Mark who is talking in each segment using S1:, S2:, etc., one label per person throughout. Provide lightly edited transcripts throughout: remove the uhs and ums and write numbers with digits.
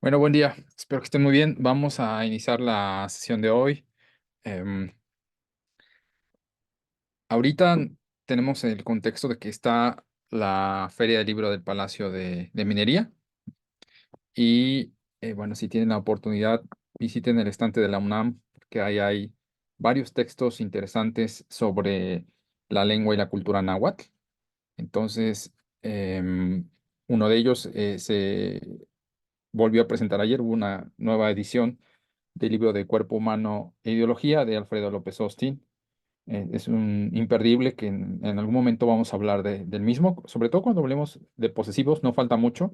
S1: Bueno, buen día. Espero que estén muy bien. Vamos a iniciar la sesión de hoy. Em, Ahorita tenemos el contexto de que está la Feria del Libro del Palacio de Minería y bueno, si tienen la oportunidad, visiten el estante de la UNAM, porque ahí hay varios textos interesantes sobre la lengua y la cultura náhuatl. Entonces, uno de ellos se volvió a presentar ayer, hubo una nueva edición del libro de Cuerpo Humano e Ideología de Alfredo López Austin. Es un imperdible que en algún momento vamos a hablar del mismo, sobre todo cuando hablemos de posesivos, no falta mucho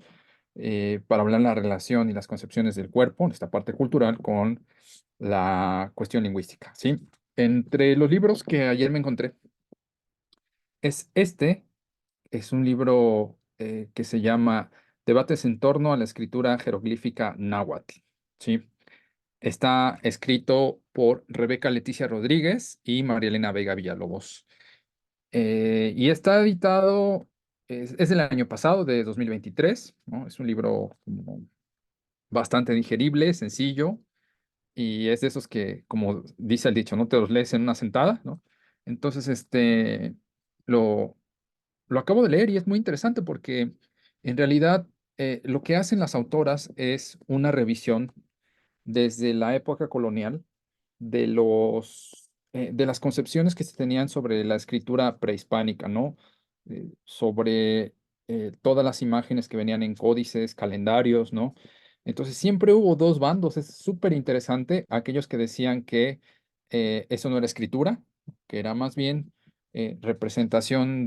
S1: para hablar la relación y las concepciones del cuerpo, esta parte cultural, con la cuestión lingüística, ¿sí? Entre los libros que ayer me encontré, es un libro que se llama Debates en torno a la escritura jeroglífica náhuatl, ¿sí? Está escrito por Rebeca Leticia Rodríguez y María Elena Vega Villalobos. Y está editado, es del año pasado, de 2023, ¿no? Es un libro como bastante digerible, sencillo, y es de esos que, como dice el dicho, no te los lees en una sentada, ¿no? Entonces, lo, lo acabo de leer y es muy interesante porque en realidad lo que hacen las autoras es una revisión desde la época colonial de las concepciones que se tenían sobre la escritura prehispánica, ¿no? Sobre todas las imágenes que venían en códices, calendarios, ¿no? Entonces siempre hubo dos bandos, es súper interesante, aquellos que decían que eso no era escritura, que era más bien representación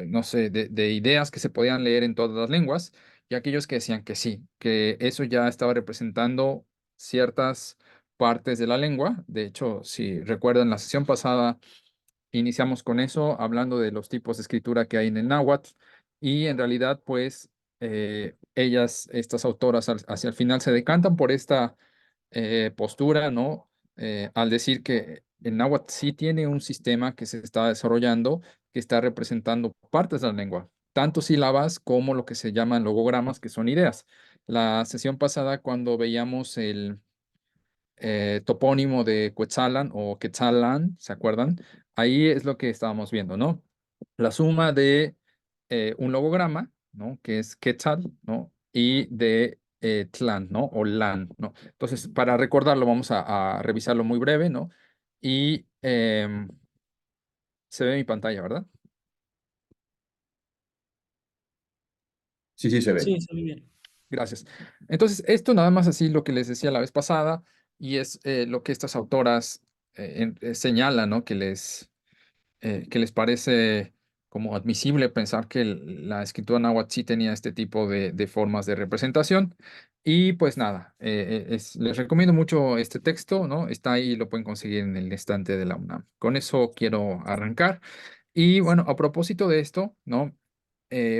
S1: no sé, de ideas que se podían leer en todas las lenguas, y aquellos que decían que sí, que eso ya estaba representando ciertas partes de la lengua. De hecho, si recuerdan la sesión pasada, iniciamos con eso, hablando de los tipos de escritura que hay en el náhuatl, y en realidad, pues, estas autoras, hacia el final se decantan por esta postura, ¿no? Al decir que el náhuatl sí tiene un sistema que se está desarrollando, que está representando partes de la lengua, tanto sílabas como lo que se llaman logogramas, que son ideas. La sesión pasada, cuando veíamos el topónimo de Quetzalan o Quetzalan, ¿se acuerdan? Ahí es lo que estábamos viendo, ¿no? La suma de un logograma, ¿no? Que es Quetzal, ¿no? Y de Tlan, ¿no? O Lan, ¿no? Entonces, para recordarlo, vamos a revisarlo muy breve, ¿no? Y se ve mi pantalla, ¿verdad?
S2: Sí, sí, se ve.
S3: Sí, está muy bien.
S1: Gracias. Entonces, esto nada más así lo que les decía la vez pasada, y es lo que estas autoras señalan, ¿no? Que les parece como admisible pensar que la escritura náhuatl sí tenía este tipo de formas de representación. Y pues nada, les recomiendo mucho este texto, ¿no? Está ahí, lo pueden conseguir en el estante de la UNAM. Con eso quiero arrancar. Y bueno, a propósito de esto, ¿no?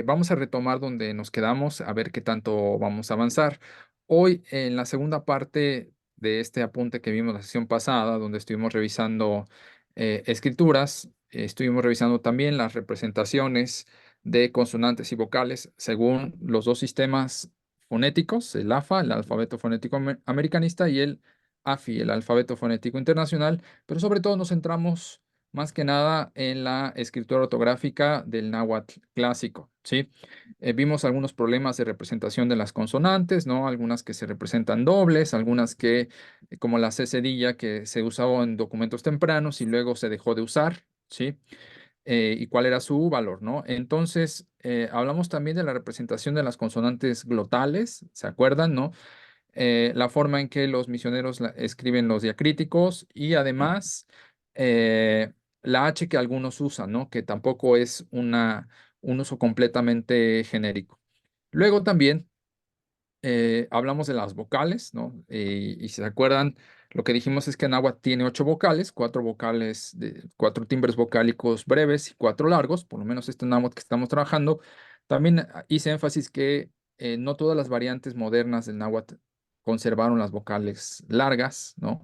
S1: Vamos a retomar donde nos quedamos, a ver qué tanto vamos a avanzar. Hoy, en la segunda parte de este apunte que vimos la sesión pasada, donde estuvimos revisando escrituras, estuvimos revisando también las representaciones de consonantes y vocales según los dos sistemas fonéticos, el AFA, el alfabeto fonético americanista, y el AFI, el alfabeto fonético internacional, pero sobre todo nos centramos más que nada en la escritura ortográfica del náhuatl clásico, ¿sí? Vimos algunos problemas de representación de las consonantes, ¿no? Algunas que se representan dobles, algunas que, como la C cedilla, que se usaba en documentos tempranos y luego se dejó de usar, ¿sí? Y cuál era su valor, ¿no? Entonces, hablamos también de la representación de las consonantes glotales, ¿se acuerdan, no? La forma en que los misioneros escriben los diacríticos y además la H que algunos usan, ¿no? Que tampoco es un uso completamente genérico. Luego también hablamos de las vocales, ¿no? Y si se acuerdan, lo que dijimos es que náhuatl tiene 8 vocales, 4 vocales, de 4 timbres vocálicos breves y 4 largos, por lo menos este náhuatl que estamos trabajando. También hice énfasis que no todas las variantes modernas del náhuatl conservaron las vocales largas, ¿no?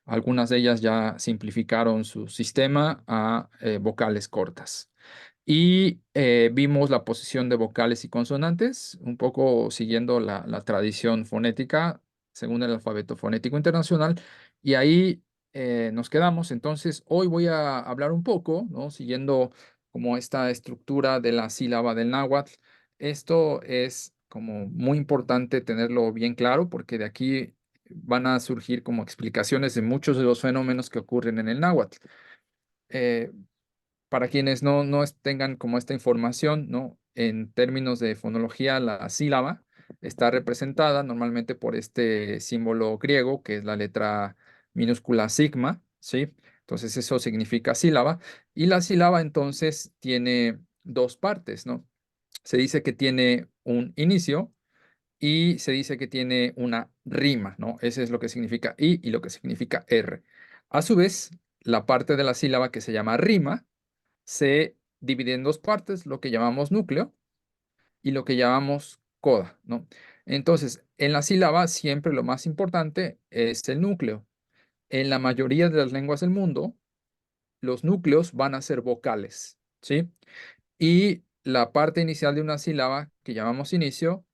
S1: Algunas de ellas ya simplificaron su sistema a vocales cortas. Y vimos la posición de vocales y consonantes, un poco siguiendo la tradición fonética según el alfabeto fonético internacional. Y ahí nos quedamos. Entonces, hoy voy a hablar un poco, ¿no? Siguiendo como esta estructura de la sílaba del náhuatl. Esto es como muy importante tenerlo bien claro porque de aquí van a surgir como explicaciones de muchos de los fenómenos que ocurren en el náhuatl. Eh, para quienes tengan como esta información, ¿no? En términos de fonología, la sílaba está representada normalmente por este símbolo griego, que es la letra minúscula sigma, ¿sí? Entonces eso significa sílaba. Y la sílaba entonces tiene dos partes, ¿no? Se dice que tiene un inicio y se dice que tiene una rima, ¿no? Ese es lo que significa I y lo que significa R. A su vez, la parte de la sílaba que se llama rima, se divide en dos partes, lo que llamamos núcleo y lo que llamamos coda, ¿no? Entonces, en la sílaba siempre lo más importante es el núcleo. En la mayoría de las lenguas del mundo, los núcleos van a ser vocales, ¿sí? Y la parte inicial de una sílaba, que llamamos inicio,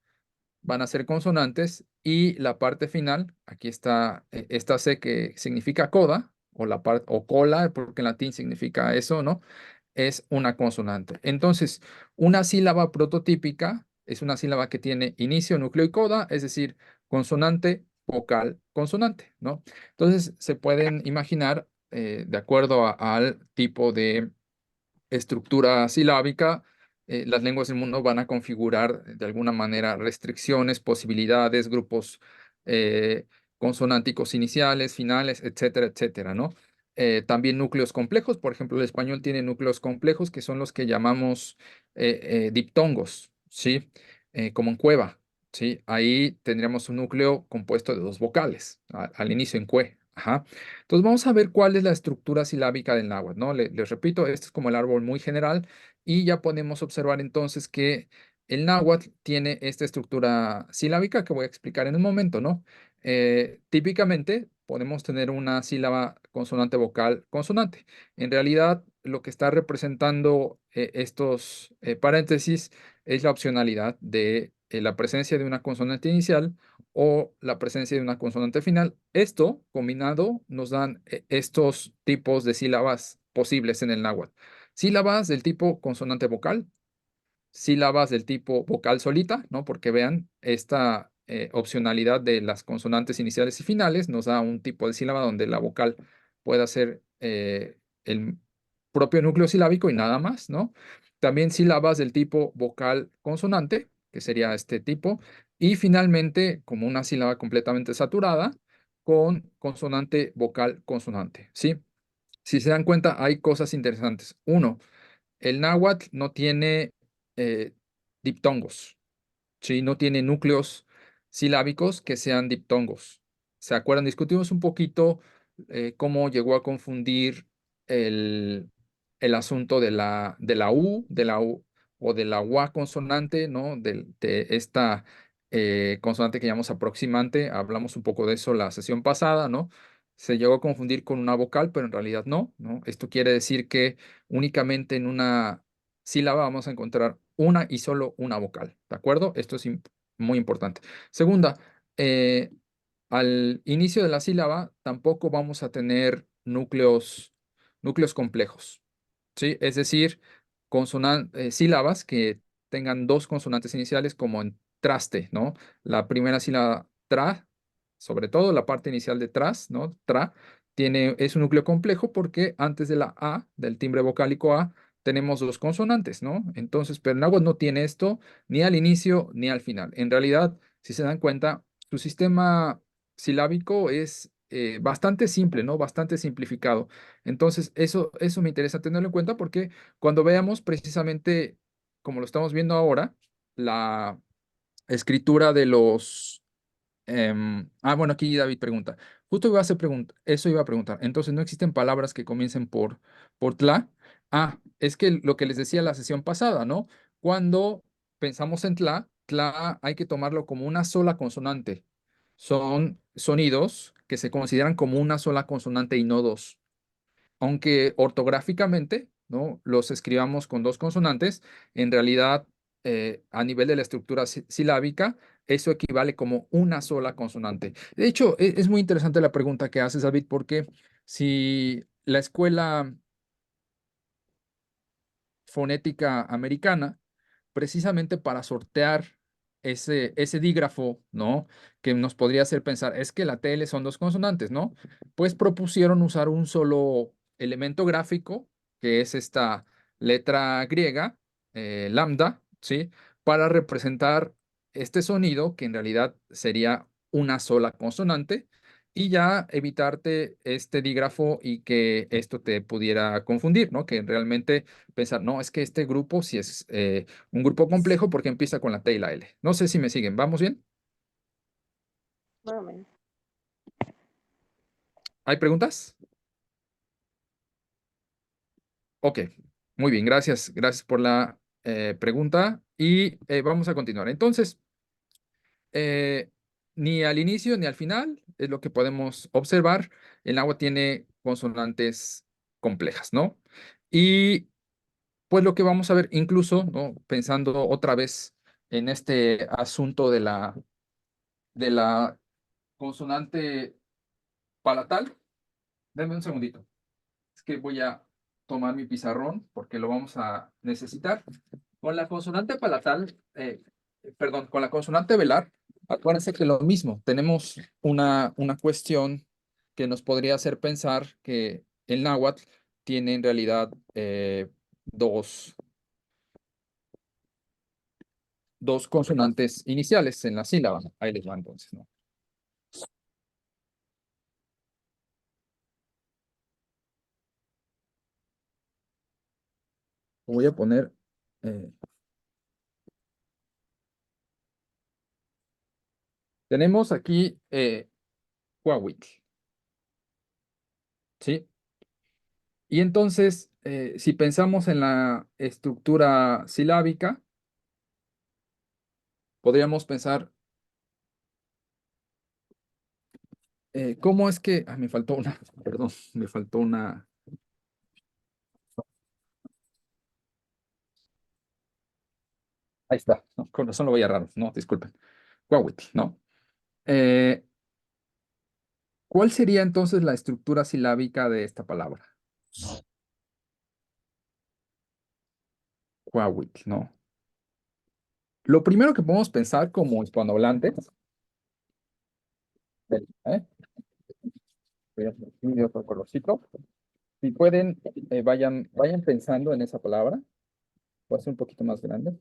S1: van a ser consonantes y la parte final, aquí está esta C que significa coda, o la parte o cola, porque en latín significa eso, ¿no? Es una consonante. Entonces, una sílaba prototípica es una sílaba que tiene inicio, núcleo y coda, es decir, consonante, vocal, consonante, ¿no? Entonces, se pueden imaginar, de acuerdo al tipo de estructura silábica, las lenguas del mundo van a configurar de alguna manera restricciones, posibilidades, grupos eh, consonánticos iniciales, finales, etcétera, etcétera, ¿no? También núcleos complejos, por ejemplo, el español tiene núcleos complejos que son los que llamamos diptongos, ¿sí? Como en cueva, ¿sí? Ahí tendríamos un núcleo compuesto de dos vocales, al inicio en cue. Ajá. Entonces vamos a ver cuál es la estructura silábica del náhuatl, ¿no? Les repito, este es como el árbol muy general y ya podemos observar entonces que el náhuatl tiene esta estructura silábica que voy a explicar en un momento, ¿no? Típicamente podemos tener una sílaba consonante vocal consonante. En realidad, lo que está representando estos paréntesis es la opcionalidad de la presencia de una consonante inicial o la presencia de una consonante final. Esto combinado nos dan estos tipos de sílabas posibles en el náhuatl. Sílabas del tipo consonante vocal, sílabas del tipo vocal solita, ¿no? Porque vean, esta opcionalidad de las consonantes iniciales y finales nos da un tipo de sílaba donde la vocal pueda ser el propio núcleo silábico y nada más, ¿no? También sílabas del tipo vocal consonante, que sería este tipo, y finalmente como una sílaba completamente saturada con consonante vocal consonante, ¿sí? Si se dan cuenta, hay cosas interesantes. Uno, el náhuatl no tiene eh, diptongos, ¿sí? No tiene núcleos silábicos que sean diptongos. ¿Se acuerdan? Discutimos un poquito cómo llegó a confundir el, el asunto de la U o de la UA consonante, ¿no? De esta consonante que llamamos aproximante. Hablamos un poco de eso la sesión pasada, ¿no? Se llegó a confundir con una vocal, pero en realidad no, ¿no? Esto quiere decir que únicamente en una sílaba vamos a encontrar una y solo una vocal, ¿de acuerdo? Esto es muy importante. Segunda, eh, al inicio de la sílaba tampoco vamos a tener núcleos complejos, ¿sí? Es decir, sílabas que tengan dos consonantes iniciales como en traste, ¿no? La primera sílaba tra, sobre todo la parte inicial de tras, ¿no? Tra, es un núcleo complejo porque antes de la A, del timbre vocálico A, tenemos dos consonantes, ¿no? Entonces, pero el náhuatl no tiene esto ni al inicio ni al final. En realidad, si se dan cuenta, su sistema silábico es bastante simple, ¿no? Bastante simplificado. Entonces, eso me interesa tenerlo en cuenta porque cuando veamos precisamente, como lo estamos viendo ahora, la escritura de los bueno, aquí David pregunta. Justo iba a hacer eso iba a preguntar. Entonces, ¿no existen palabras que comiencen por tla? Ah, es que lo que les decía la sesión pasada, ¿no? Cuando pensamos en tla, tla hay que tomarlo como una sola consonante. Son sonidos que se consideran como una sola consonante y no dos, aunque ortográficamente ¿no? Los escribamos con dos consonantes, en realidad, a nivel de la estructura silábica, eso equivale como una sola consonante. De hecho, es muy interesante la pregunta que haces, David, porque si la escuela fonética americana, precisamente para sortear ese dígrafo, ¿no? Que nos podría hacer pensar, es que la TL son dos consonantes, ¿no? Pues propusieron usar un solo elemento gráfico, que es esta letra griega, lambda, ¿sí? Para representar este sonido, que en realidad sería una sola consonante, y ya evitarte este dígrafo y que esto te pudiera confundir, ¿no? Que realmente pensar, no, es que este grupo sí es un grupo complejo porque empieza con la T y la L. No sé si me siguen. ¿Vamos bien?
S3: Más o menos.
S1: ¿Hay preguntas? Ok, muy bien, gracias. Gracias por la pregunta y vamos a continuar. Entonces, eh, ni al inicio ni al final es lo que podemos observar. El agua tiene consonantes complejas, ¿no? Y pues lo que vamos a ver, incluso, ¿no? Pensando otra vez en este asunto de la consonante palatal. Denme un segundito. Es que voy a tomar mi pizarrón porque lo vamos a necesitar. Con la consonante palatal, perdón, con la consonante velar, acuérdense que lo mismo, tenemos una cuestión que nos podría hacer pensar que el náhuatl tiene en realidad dos, dos consonantes iniciales en la sílaba. Ahí les va entonces, ¿no? Voy a poner eh, tenemos aquí Cuahuitl, ¿sí? Y entonces, si pensamos en la estructura silábica, podríamos pensar, ¿cómo es que, me faltó una, perdón, me faltó una, ahí está, no, con razón lo voy a raro, no, disculpen, Cuahuitl, ¿no? Eh, ¿Cuál sería entonces la estructura silábica de esta palabra? Cuahuitl, ¿no? Lo primero que podemos pensar como hispanohablantes, ¿eh? Voy a poner otro colorcito. Si pueden, vayan pensando en esa palabra. Voy a hacer un poquito más grande.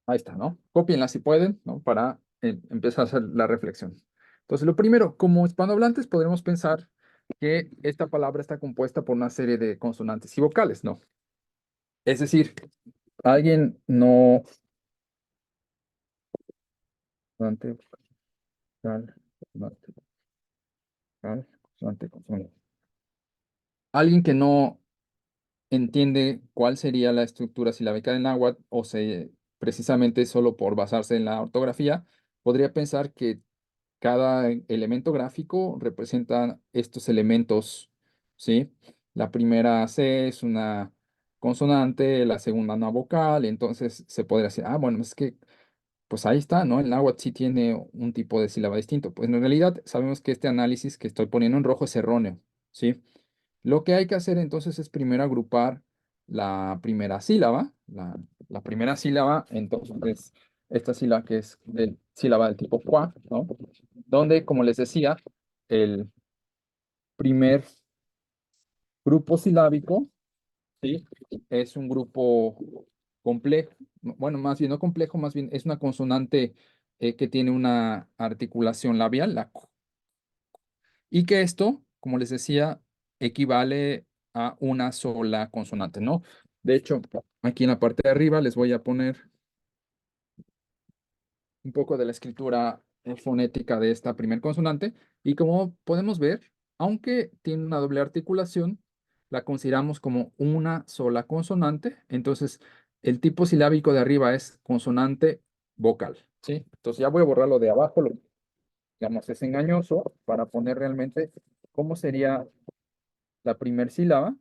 S1: Ahí está, ¿no? Cópienla si pueden, ¿no? Para empezar a hacer la reflexión. Entonces, lo primero, como hispanohablantes podremos pensar que esta palabra está compuesta por una serie de consonantes y vocales, ¿no? Es decir, alguien no... Consonante, vocal, consonante, vocal, consonante, consonante. Alguien que no entiende cuál sería la estructura silábica del náhuatl o precisamente solo por basarse en la ortografía, podría pensar que cada elemento gráfico representa estos elementos, ¿sí? La primera C es una consonante, la segunda una vocal, entonces se podría decir, bueno, es que, pues ahí está, ¿no? El náhuatl sí tiene un tipo de sílaba distinto. Pues en realidad sabemos que este análisis que estoy poniendo en rojo es erróneo, ¿sí? Lo que hay que hacer entonces es primero agrupar la primera sílaba, la primera sílaba, entonces esta sílaba que es sílaba del tipo qua, ¿no? Donde, como les decía, el primer grupo silábico, ¿sí? Es un grupo complejo, bueno, más bien no complejo, más bien es una consonante que tiene una articulación labial, la Q, y que esto, como les decía, equivale a una sola consonante, ¿no? De hecho, aquí en la parte de arriba les voy a poner un poco de la escritura fonética de esta primer consonante y como podemos ver, aunque tiene una doble articulación, la consideramos como una sola consonante, entonces el tipo silábico de arriba es consonante vocal, ¿sí? Entonces ya voy a borrar lo de abajo, digamos, es engañoso para poner realmente cómo sería la primera sílaba.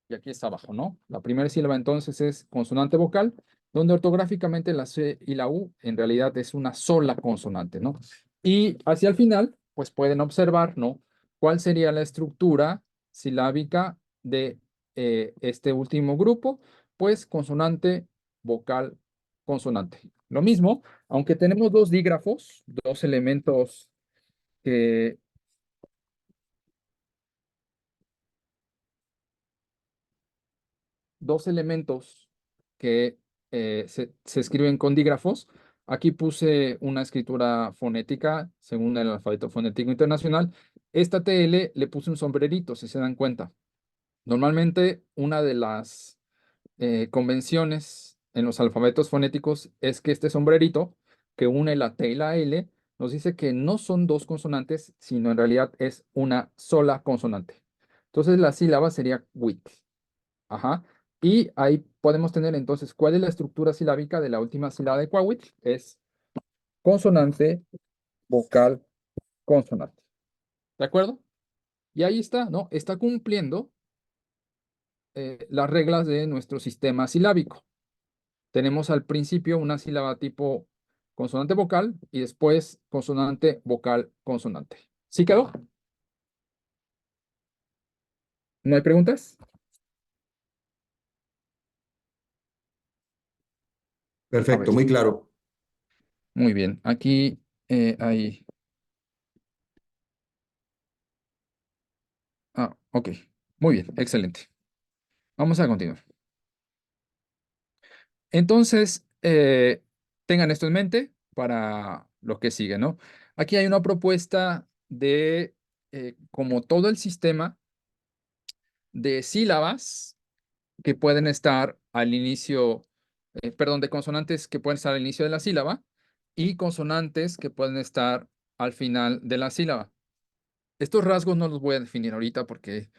S1: Y aquí está abajo, ¿no? La primera sílaba entonces es consonante vocal, donde ortográficamente la C y la U en realidad es una sola consonante, ¿no? Y hacia el final, pues pueden observar, ¿no? ¿Cuál sería la estructura silábica de este último grupo? Pues consonante, vocal, consonante. Lo mismo, aunque tenemos dos dígrafos, dos elementos que dos elementos que se escriben con dígrafos. Aquí puse una escritura fonética según el alfabeto fonético internacional. Esta TL le puse un sombrerito, si se dan cuenta. Normalmente una de las convenciones en los alfabetos fonéticos es que este sombrerito que une la T y la L nos dice que no son dos consonantes, sino en realidad es una sola consonante. Entonces la sílaba sería WIT. Ajá. Y ahí podemos tener entonces cuál es la estructura silábica de la última sílaba de Quawitl. Es consonante, vocal, consonante. ¿De acuerdo? Y ahí está, ¿no? Está cumpliendo las reglas de nuestro sistema silábico. Tenemos al principio una sílaba tipo consonante vocal y después consonante, vocal, consonante. ¿Sí quedó? ¿No hay preguntas? A ver,
S2: Perfecto, muy claro.
S1: muy bien. Aquí hay... Ah, ok. Muy bien, excelente. Vamos a continuar. Entonces, tengan esto en mente para lo que sigue, ¿no? Aquí hay una propuesta de, como todo el sistema de sílabas que pueden estar al inicio, perdón, de consonantes que pueden estar al inicio de la sílaba y consonantes que pueden estar al final de la sílaba. Estos rasgos no los voy a definir ahorita porque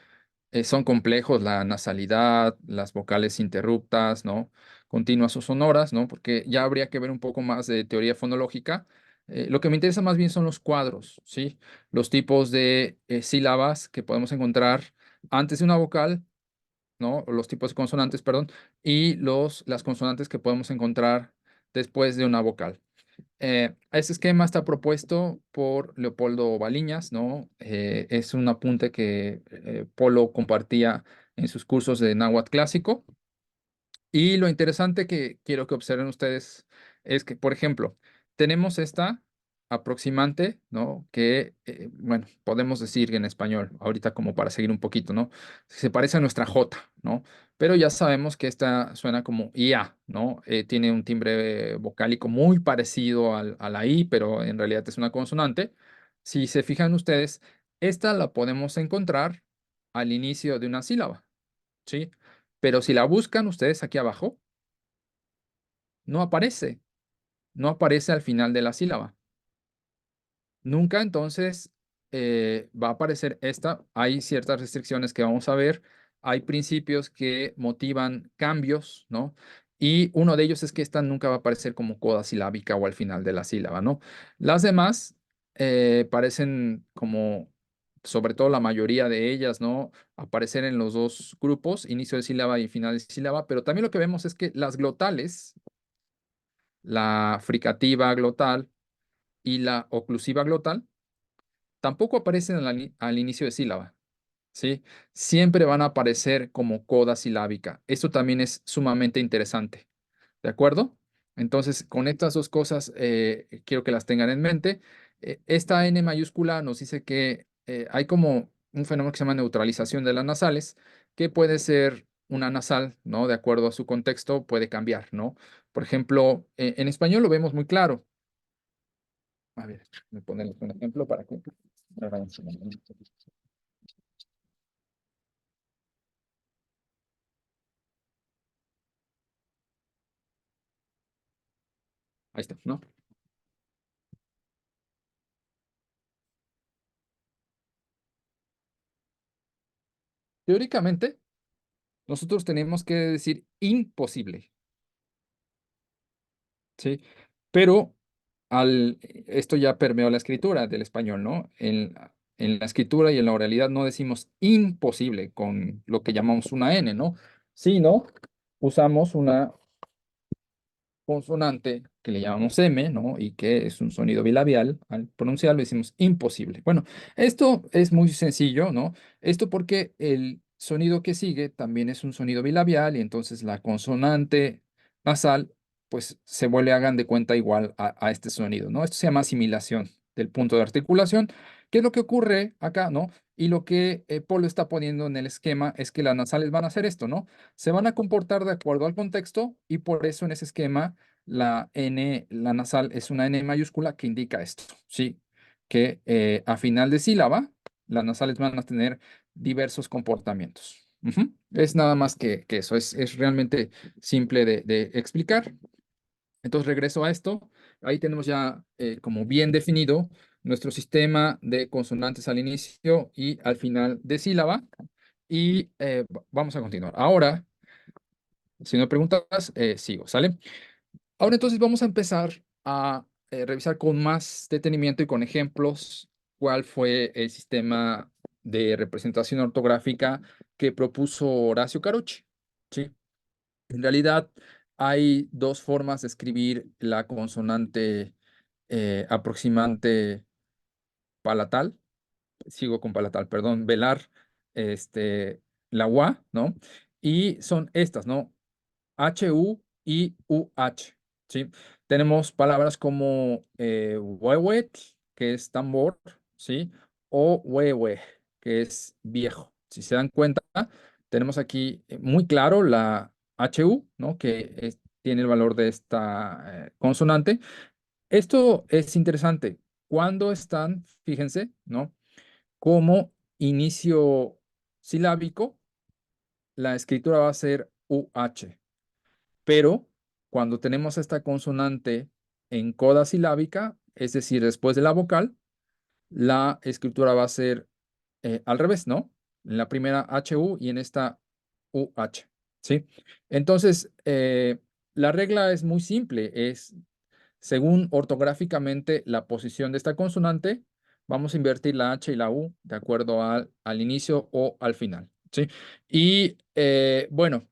S1: son complejos, la nasalidad, las vocales interruptas, ¿no? Continuas o sonoras, ¿no? Porque ya habría que ver un poco más de teoría fonológica. Lo que me interesa más bien son los cuadros, ¿sí? Los tipos de sílabas que podemos encontrar antes de una vocal, ¿no? O los tipos de consonantes, perdón, y las consonantes que podemos encontrar después de una vocal. Este esquema está propuesto por Leopoldo Baliñas, ¿no? Es un apunte que Polo compartía en sus cursos de náhuatl clásico. Y lo interesante que quiero que observen ustedes es que, por ejemplo, tenemos esta aproximante, ¿no? Que, bueno, podemos decir en español, ahorita como para seguir un poquito, ¿no? Se parece a nuestra J, ¿no? Pero ya sabemos que esta suena como IA, ¿no? Tiene un timbre vocálico muy parecido a la I, pero en realidad es una consonante. Si se fijan ustedes, esta la podemos encontrar al inicio de una sílaba, ¿sí? Pero si la buscan ustedes aquí abajo, no aparece, no aparece al final de la sílaba. Nunca entonces va a aparecer esta. Hay ciertas restricciones que vamos a ver. Hay principios que motivan cambios, ¿no? Y uno de ellos es que esta nunca va a aparecer como coda silábica o al final de la sílaba, ¿no? Las demás parecen como, sobre todo la mayoría de ellas, ¿no? Aparecer en los dos grupos, inicio de sílaba y final de sílaba, pero también lo que vemos es que las glotales, la fricativa glotal y la oclusiva glotal, tampoco aparecen al inicio de sílaba, ¿sí? Siempre van a aparecer como coda silábica. Esto también es sumamente interesante, ¿de acuerdo? Entonces, con estas dos cosas, quiero que las tengan en mente. Esta N mayúscula nos dice que hay como un fenómeno que se llama neutralización de las nasales, que puede ser una nasal, ¿no? De acuerdo a su contexto, puede cambiar, ¿no? Por ejemplo, en español lo vemos muy claro. A ver, me ponen un ejemplo para que me vayan siguiendo. Ahí está, ¿no? Teóricamente, nosotros tenemos que decir imposible, ¿sí? Pero esto ya permeó la escritura del español, ¿no? En la escritura y en la oralidad no decimos imposible con lo que llamamos una N, ¿no? Sino usamos una consonante que le llamamos M, ¿no? Y que es un sonido bilabial. Al pronunciarlo decimos imposible. Bueno, esto es muy sencillo, ¿no? Esto porque el sonido que sigue también es un sonido bilabial y entonces la consonante nasal, pues se vuelve, hagan de cuenta, igual a este sonido, ¿no? Esto se llama asimilación del punto de articulación. ¿Qué es lo que ocurre acá, ¿no? Y lo que Polo está poniendo en el esquema es que las nasales van a hacer esto, ¿no? Se van a comportar de acuerdo al contexto y por eso en ese esquema la N, la nasal, es una N mayúscula que indica esto, ¿sí? Que a final de sílaba, las nasales van a tener diversos comportamientos. Ujú. Es nada más que eso, es realmente simple de explicar. Entonces regreso a esto. Ahí tenemos ya como bien definido nuestro sistema de consonantes al inicio y al final de sílaba. Y vamos a continuar. Ahora, si no preguntas, sigo, ¿sale? Ahora entonces vamos a empezar a revisar con más detenimiento y con ejemplos cuál fue el sistema de representación ortográfica que propuso Horacio Carochi. ¿Sí? En realidad hay dos formas de escribir la consonante aproximante palatal, sigo con palatal, perdón, velar, la UA, ¿no? Y son estas, ¿no? HU y UH, ¿sí? Tenemos palabras como huehuet, que es tambor, ¿sí? O huehue, que es viejo. Si se dan cuenta, tenemos aquí muy claro la HU, ¿no? Que tiene el valor de esta consonante. Esto es interesante. Cuando están, fíjense, ¿no? Como inicio silábico, la escritura va a ser UH. Pero cuando tenemos esta consonante en coda silábica, es decir, después de la vocal, la escritura va a ser al revés, ¿no? En la primera HU y en esta UH, ¿sí? Entonces, la regla es muy simple, es según ortográficamente la posición de esta consonante, vamos a invertir la H y la U de acuerdo al inicio o al final, ¿sí? Y bueno.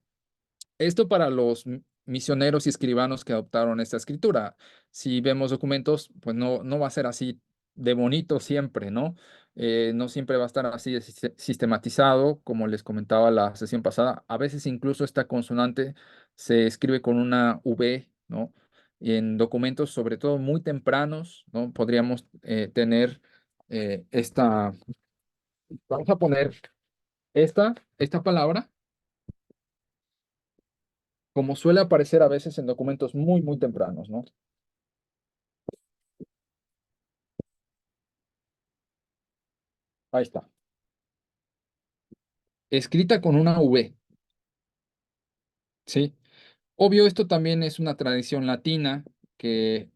S1: Esto para los misioneros y escribanos que adoptaron esta escritura. Si vemos documentos, pues no va a ser así de bonito siempre, ¿no? No siempre va a estar así de sistematizado, como les comentaba la sesión pasada. A veces incluso esta consonante se escribe con una V, ¿no? Y en documentos, sobre todo muy tempranos, ¿no? Podríamos tener esta, vamos a poner esta palabra como suele aparecer a veces en documentos muy tempranos, ¿no? Ahí está. Escrita con una V, ¿sí? Obvio, esto también es una tradición latina que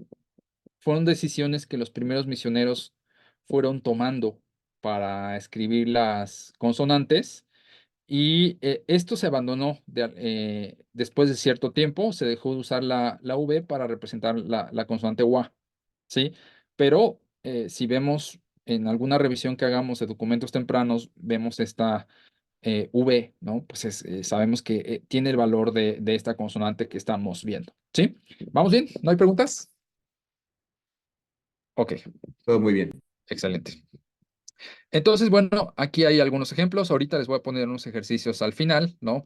S1: fueron decisiones que los primeros misioneros fueron tomando para escribir las consonantes y esto se abandonó después de cierto tiempo, se dejó de usar la V para representar la consonante WA, ¿sí? Pero si vemos en alguna revisión que hagamos de documentos tempranos, vemos esta V, ¿no? Pues sabemos que tiene el valor de esta consonante que estamos viendo, ¿sí? ¿Vamos bien? ¿No hay preguntas? Ok,
S2: Todo muy bien.
S1: excelente. Entonces, bueno, aquí hay algunos ejemplos. Ahorita les voy a poner unos ejercicios al final, ¿no?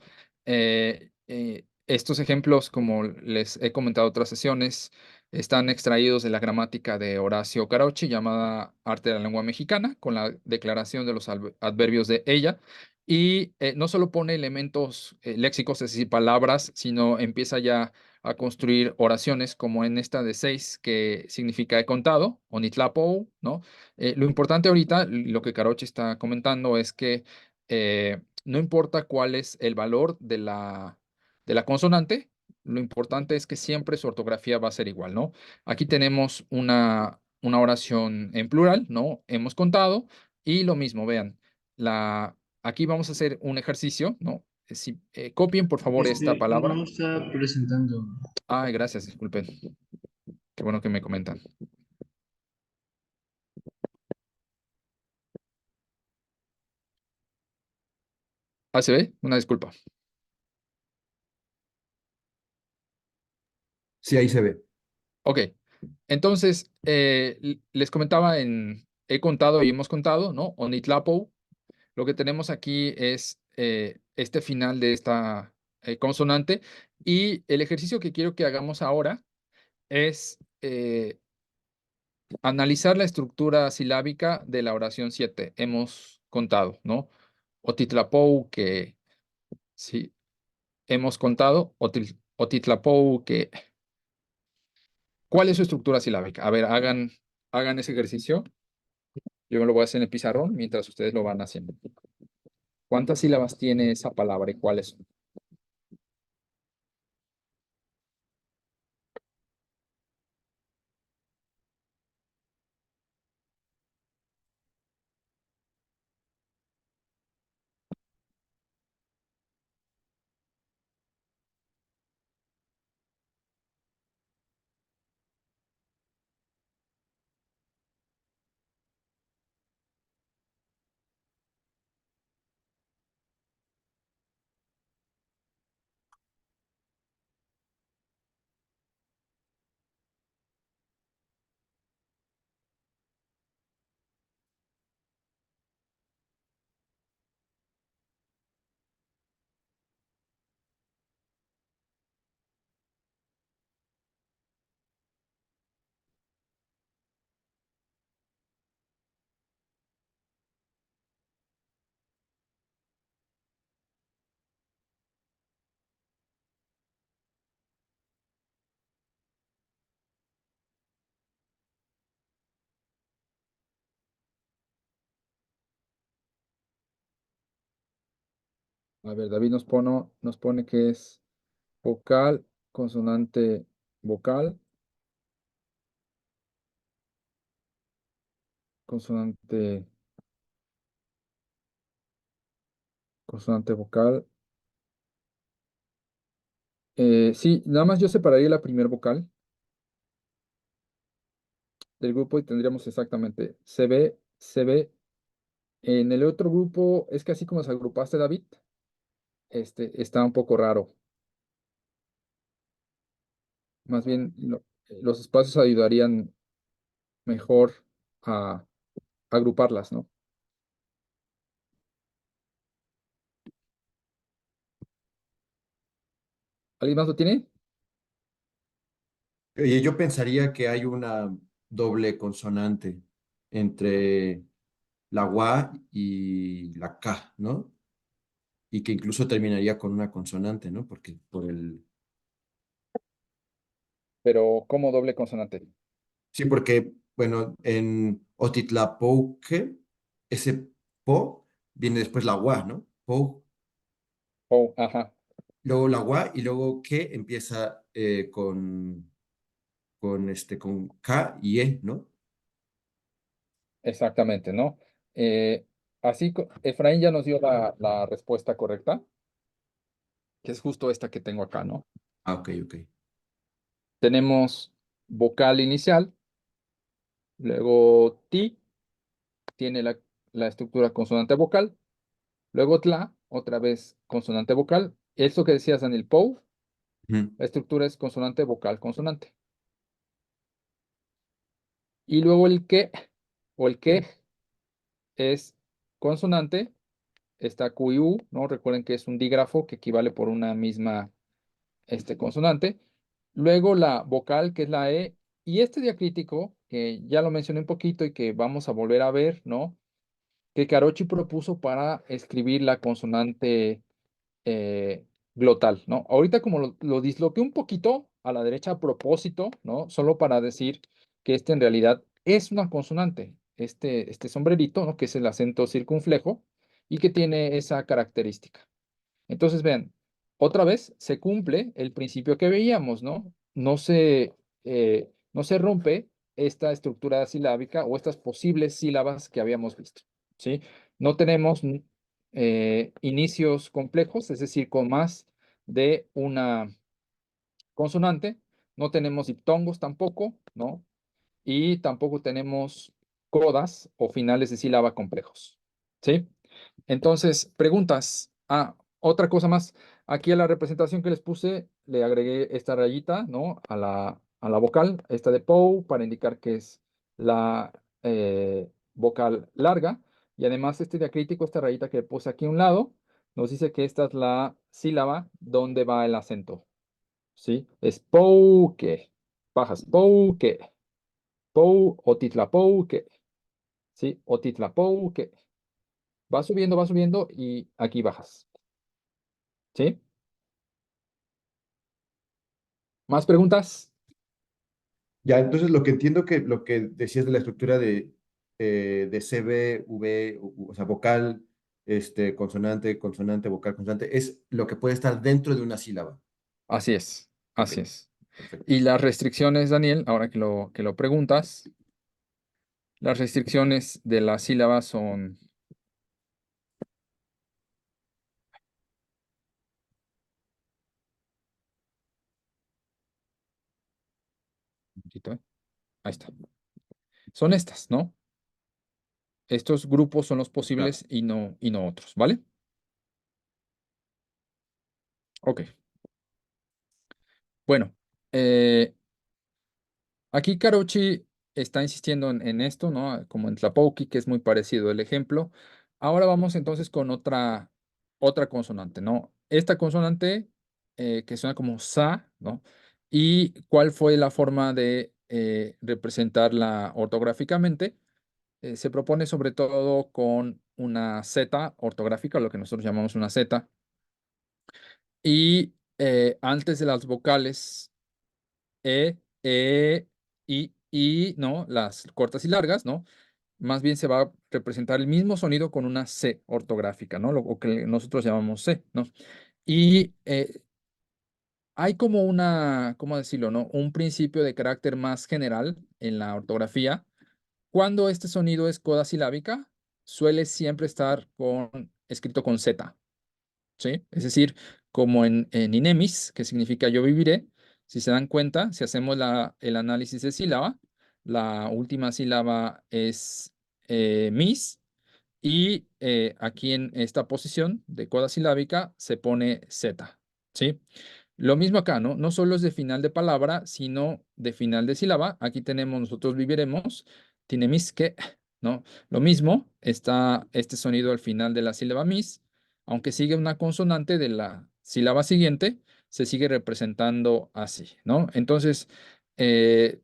S1: Estos ejemplos, como les he comentado en otras sesiones, están extraídos de la gramática de Horacio Carochi, llamada Arte de la Lengua Mexicana, con la declaración de los adverbios de ella. Y no solo pone elementos léxicos, es decir, palabras, sino empieza ya a construir oraciones, como en esta de 6, que significa he contado, onitlapou, ¿no? Lo importante ahorita, lo que Carochi está comentando, es que no importa cuál es el valor de la consonante, lo importante es que siempre su ortografía va a ser igual, ¿no? Aquí tenemos una oración en plural, ¿no? Hemos contado, y lo mismo, vean, aquí vamos a hacer un ejercicio, ¿no? Si, copien, por favor, esta palabra.
S4: No está presentando.
S1: Ay, gracias, disculpen. Qué bueno que me comentan. Ah, ¿se ve? Una disculpa.
S2: Sí, ahí se ve.
S1: Ok. Entonces, les comentaba he contado y hemos contado, ¿no? Onitlapo. Lo que tenemos aquí es este final de esta consonante. Y el ejercicio que quiero que hagamos ahora es analizar la estructura silábica de la oración 7. Hemos contado, ¿no? Otitlapou, que sí, hemos contado. Otitlapou, que... ¿Cuál es su estructura silábica? A ver, hagan ese ejercicio. Yo me lo voy a hacer en el pizarrón mientras ustedes lo van haciendo. ¿Cuántas sílabas tiene esa palabra y cuáles son? A ver, David nos pone que es vocal, consonante, vocal, consonante, consonante, vocal. Sí, nada más yo separaría la primer vocal del grupo y tendríamos exactamente se ve. En el otro grupo es que así como se agrupaste, David, está un poco raro. Más bien, los espacios ayudarían mejor a agruparlas, ¿no? ¿Alguien más lo tiene?
S2: Oye, yo pensaría que hay una doble consonante entre la gua y la k, ¿no? Y que incluso terminaría con una consonante, ¿no? Porque por el...
S1: Pero como doble consonante.
S2: Sí, porque, bueno, en Otitlapouque, ese po viene después la gua, ¿no? Po,
S1: Oh, ajá,
S2: luego la gua y luego que empieza con K y E, ¿no?
S1: exactamente, ¿no? Eh, Efraín ya nos dio la respuesta correcta, que es justo esta que tengo acá, ¿no?
S2: Ah, ok, ok.
S1: Tenemos vocal inicial, luego ti tiene la estructura consonante vocal, luego tla, otra vez consonante vocal. Esto que decías, Daniel Pou,
S2: Ujú,
S1: la estructura es consonante vocal consonante. Y luego el que o el que es consonante, está Q y U, ¿no? Recuerden que es un dígrafo que equivale por una misma consonante. Luego la vocal, que es la E, y este diacrítico, que ya lo mencioné un poquito y que vamos a volver a ver, ¿no? Que Carochi propuso para escribir la consonante eh, glotal, ¿no? Ahorita como lo disloqué un poquito a la derecha a propósito, ¿no? Solo para decir que en realidad es una consonante, este sombrerito, ¿no? Que es el acento circunflejo y que tiene esa característica. Entonces, vean, otra vez se cumple el principio que veíamos, ¿no? No se rompe esta estructura silábica o estas posibles sílabas que habíamos visto, ¿sí? No tenemos inicios complejos, es decir, con más de una consonante. No tenemos diptongos tampoco, ¿no? Y tampoco tenemos codas o finales de sílaba complejos, ¿sí? Entonces, preguntas. Otra cosa más. Aquí a la representación que les puse, le agregué esta rayita, ¿no? A la vocal, esta de POU, para indicar que es la vocal larga. Y además este diacrítico, esta rayita que puse aquí a un lado, nos dice que esta es la sílaba donde va el acento. ¿Sí? Es pouque. Bajas pouque. Pou o titlapouque. ¿Sí? O titlapouque. Va subiendo y aquí bajas. ¿Sí? ¿Más preguntas?
S2: Ya, entonces lo que entiendo que lo que decías de la estructura de CB, V, o sea, vocal, consonante, consonante, vocal, consonante, es lo que puede estar dentro de una sílaba.
S1: Así es,
S2: Ok,
S1: así es.
S2: perfecto.
S1: Y las restricciones, Daniel, ahora que lo preguntas, las restricciones de la sílaba son... Un momentito, ¿eh? Ahí está. Son estas, ¿no? Estos grupos son los
S2: Claro.
S1: posibles y no otros, ¿vale? Ok. Bueno, eh, aquí Karochi está insistiendo en esto, ¿no? Como en Tlapouki, que es muy parecido el ejemplo. Ahora vamos entonces con otra consonante, ¿no? Esta consonante que suena como sa, ¿no? ¿Y cuál fue la forma de representarla ortográficamente? Se propone sobre todo con una Z ortográfica, lo que nosotros llamamos una Z. Y antes de las vocales I, ¿no? Las cortas y largas, ¿no? Más bien se va a representar el mismo sonido con una C ortográfica, ¿no? O que nosotros llamamos C, ¿no? Y hay como ¿cómo decirlo, no? Un principio de carácter más general en la ortografía. Cuando este sonido es coda silábica, suele siempre estar escrito con Z. ¿Sí? Es decir, como en Inemis, que significa yo viviré, si se dan cuenta, si hacemos el análisis de sílaba, la última sílaba es mis, y aquí en esta posición de coda silábica se pone Z, ¿sí? Lo mismo acá, ¿no? No solo es de final de palabra, sino de final de sílaba. Aquí tenemos nosotros viviremos, tiene mis que, ¿no? Lo mismo, está este sonido al final de la sílaba mis, aunque sigue una consonante de la sílaba siguiente, se sigue representando así, ¿no? Entonces, eh,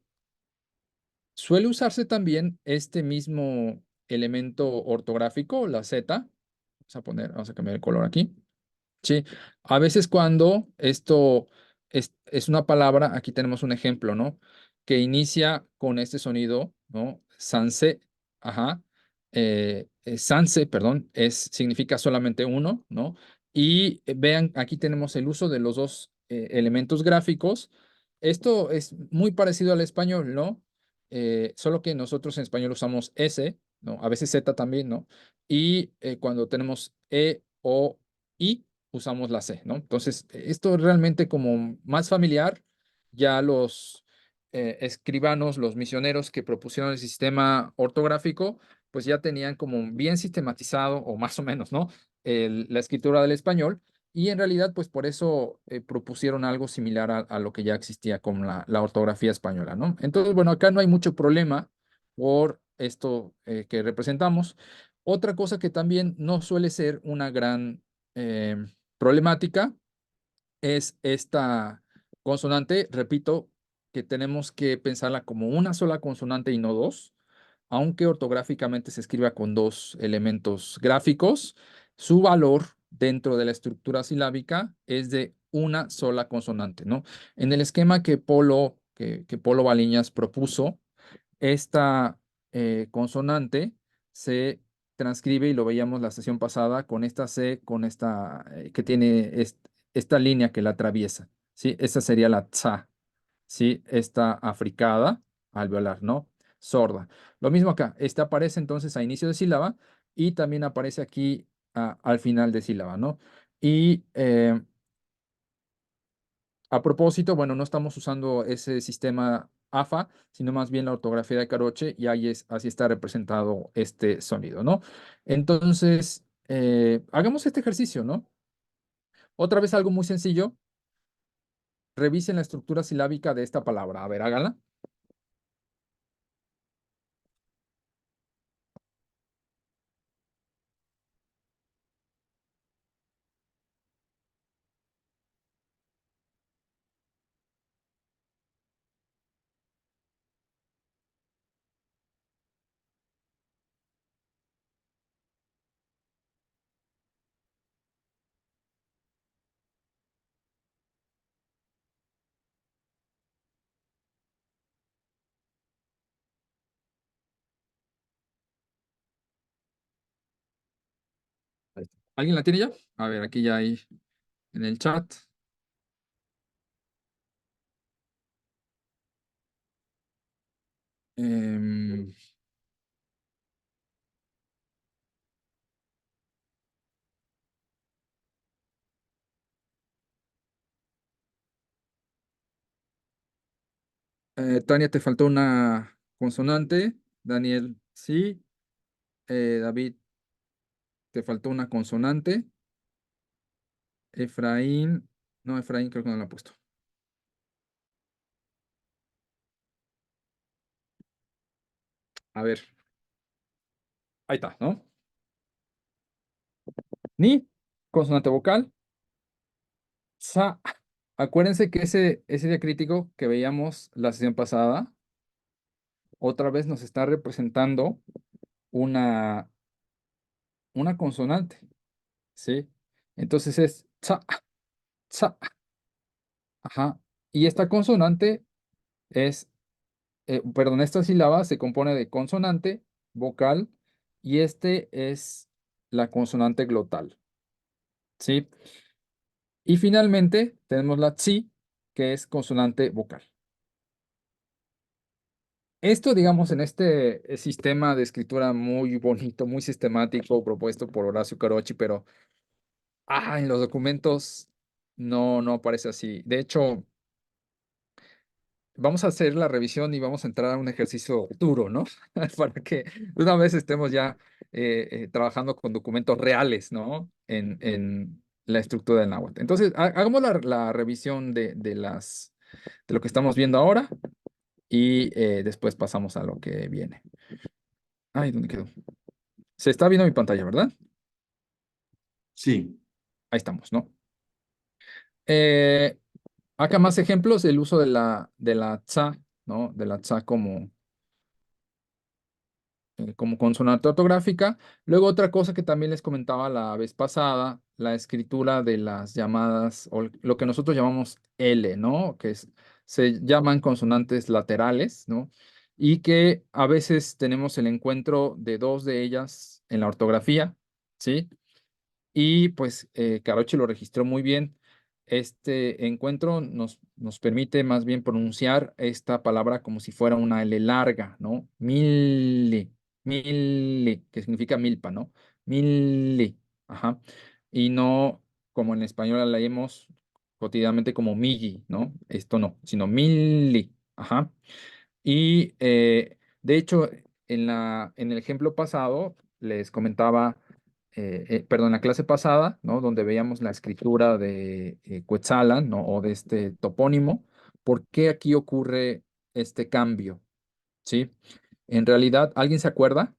S1: suele usarse también este mismo elemento ortográfico, la Z. Vamos a cambiar el color aquí. Sí, a veces cuando esto es una palabra, aquí tenemos un ejemplo, ¿no? Que inicia con este sonido, ¿no? Sanse, ajá. Sanse, perdón, significa solamente uno, ¿no? Y vean, aquí tenemos el uso de los dos elementos gráficos. Esto es muy parecido al español, ¿no? Solo que nosotros en español usamos S, ¿no? A veces Z también, ¿no? Y cuando tenemos E o I, usamos la C, ¿no? Entonces, esto realmente como más familiar, ya los escribanos, los misioneros que propusieron el sistema ortográfico, pues ya tenían como bien sistematizado, o más o menos, ¿no? La escritura del español, y en realidad, pues por eso propusieron algo similar a lo que ya existía con la ortografía española, ¿no? Entonces, bueno, acá no hay mucho problema por esto que representamos. Otra cosa que también no suele ser una gran eh, problemática es esta consonante, repito, que tenemos que pensarla como una sola consonante y no dos, aunque ortográficamente se escriba con dos elementos gráficos, su valor dentro de la estructura silábica es de una sola consonante, ¿no? En el esquema que Polo Baliñas propuso, esta consonante se transcribe, y lo veíamos la sesión pasada, con esta C, con esta que tiene esta línea que la atraviesa, ¿sí? Esta sería la tsa, ¿sí? Esta africada alveolar, ¿no? Sorda. Lo mismo acá, esta aparece entonces a inicio de sílaba y también aparece aquí al final de sílaba, ¿no? Y a propósito, bueno, no estamos usando ese sistema AFA, sino más bien la ortografía de Caroche, y así está representado este sonido, ¿no? Entonces, hagamos este ejercicio, ¿no? Otra vez algo muy sencillo. Revisen la estructura silábica de esta palabra. A ver, háganla. Ahí está. ¿Alguien la tiene ya? A ver, aquí ya hay en el chat. Em, Tania, te faltó una consonante. Daniel, sí. David, te faltó una consonante. Efraín, no, Efraín creo que no la ha puesto. A ver, ahí está, ¿no? Ni, consonante vocal. Sa. Acuérdense que ese diacrítico que veíamos la sesión pasada, otra vez nos está representando una, una consonante, ¿sí? Entonces es sa, sa, ajá. Y esta consonante es, perdón, esta sílaba se compone de consonante, vocal, y este es la consonante glotal, ¿sí? Y finalmente tenemos la tsi, que es consonante vocal. Esto, digamos, en este sistema de escritura muy bonito, muy sistemático, propuesto por Horacio Carochi, pero en los documentos no aparece así. De hecho, vamos a hacer la revisión y vamos a entrar a un ejercicio duro, ¿no? Para que de una vez estemos ya trabajando con documentos reales, ¿no? En la estructura del náhuatl. Entonces, hagamos la revisión de lo que estamos viendo ahora y después pasamos a lo que viene. Ay, ¿dónde quedó? Se está viendo mi pantalla, ¿verdad?
S2: Sí.
S1: Ahí estamos, ¿no? Eh, Acá más ejemplos, el uso de la tsa, ¿no? De la tsa como consonante ortográfica. Luego otra cosa que también les comentaba la vez pasada, la escritura de las llamadas, o lo que nosotros llamamos L, ¿no? Se llaman consonantes laterales, ¿no? Y que a veces tenemos el encuentro de dos de ellas en la ortografía, ¿sí? Y pues Caroche lo registró muy bien. Este encuentro nos permite más bien pronunciar esta palabra como si fuera una L larga, ¿no? Mille, que significa milpa, ¿no? Mille, ajá. Y no como en español la leemos cotidianamente como milli, ¿no? Esto no, sino mille, ajá. Y de hecho, en el ejemplo pasado les comentaba, perdón, en la clase pasada, ¿no? Donde veíamos la escritura de Cuetzalan, ¿no? O de este topónimo, ¿por qué aquí ocurre este cambio? ¿Sí? En realidad, ¿alguien se acuerda?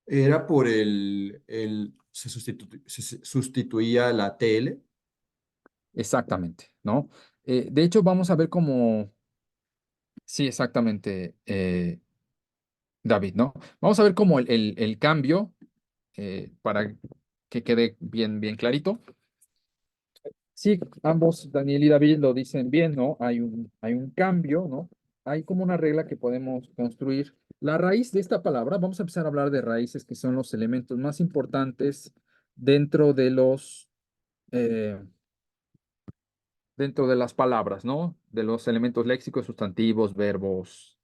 S2: Era por se sustituía la TL.
S1: Exactamente, ¿no? De hecho, vamos a ver cómo, sí, exactamente, David, ¿no? Vamos a ver cómo el cambio, para que quede bien clarito. Sí, ambos, Daniel y David, lo dicen bien, ¿no? Hay un cambio, ¿no? Hay como una regla que podemos construir. La raíz de esta palabra, vamos a empezar a hablar de raíces, que son los elementos más importantes dentro eh, dentro de las palabras, ¿no? De los elementos léxicos, sustantivos, verbos,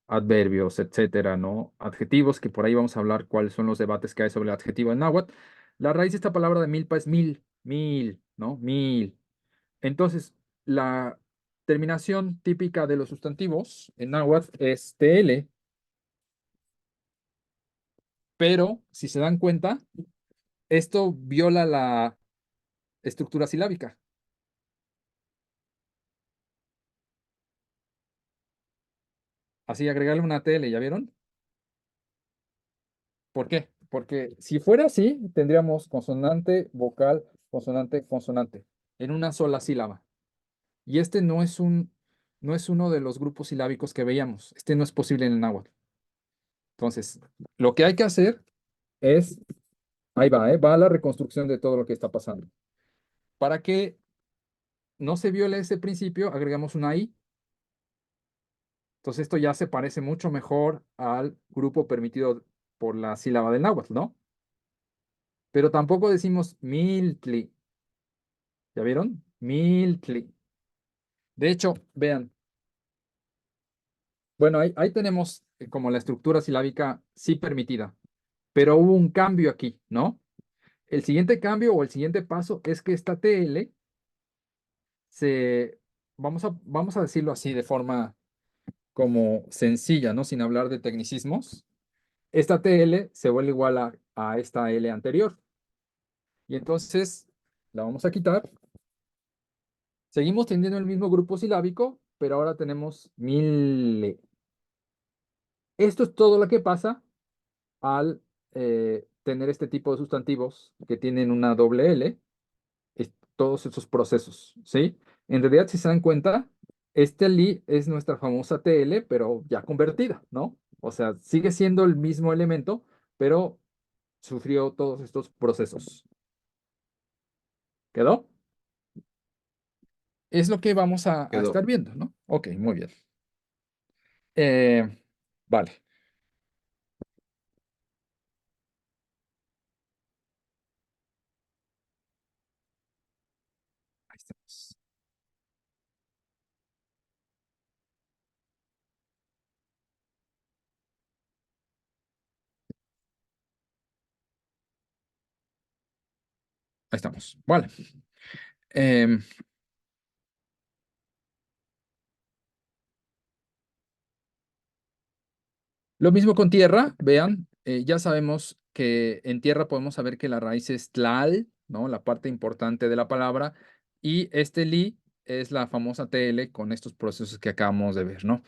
S1: adverbios, etcétera, ¿no? Adjetivos, que por ahí vamos a hablar cuáles son los debates que hay sobre el adjetivo en náhuatl. La raíz de esta palabra de milpa es mil, ¿no? Mil. Entonces, la terminación típica de los sustantivos en náhuatl es TL, Pero, si se dan cuenta, esto viola la estructura silábica. Así, agregarle una TL, ¿ya vieron? ¿Por qué? Porque si fuera así, tendríamos consonante, vocal, consonante, consonante, en una sola sílaba. Y este no es uno de los grupos silábicos que veíamos. Este no es posible en el náhuatl. Entonces, lo que hay que hacer es, ahí va, va la reconstrucción de todo lo que está pasando. Para que no se viole ese principio, agregamos una I. Entonces, esto ya se parece mucho mejor al grupo permitido por la sílaba del náhuatl, ¿no? Pero tampoco decimos miltli. ¿Ya vieron? Miltli. De hecho, vean, bueno, ahí tenemos como la estructura silábica sí permitida, pero hubo un cambio aquí, ¿no? El siguiente cambio o el siguiente paso es que esta TL se, vamos a decirlo así de forma como sencilla, ¿no? Sin hablar de tecnicismos. Esta TL se vuelve igual a esta L anterior. Y entonces la vamos a quitar. Seguimos teniendo el mismo grupo silábico, pero ahora tenemos mille. Esto es todo lo que pasa al tener este tipo de sustantivos que tienen una doble L, todos esos procesos, ¿sí? En realidad, si se dan cuenta, este li es nuestra famosa TL, pero ya convertida, ¿no? O sea, sigue siendo el mismo elemento, pero sufrió todos estos procesos. ¿Quedó? Es lo que vamos a
S2: Quedó.
S1: estar viendo, ¿no? Ok, muy bien. Eh, vale. Ahí estamos. Ahí estamos. Vale. Em, Lo mismo con tierra, vean, ya sabemos que en tierra podemos saber que la raíz es tlal, ¿no? La parte importante de la palabra, y este li es la famosa TL con estos procesos que acabamos de ver, ¿no?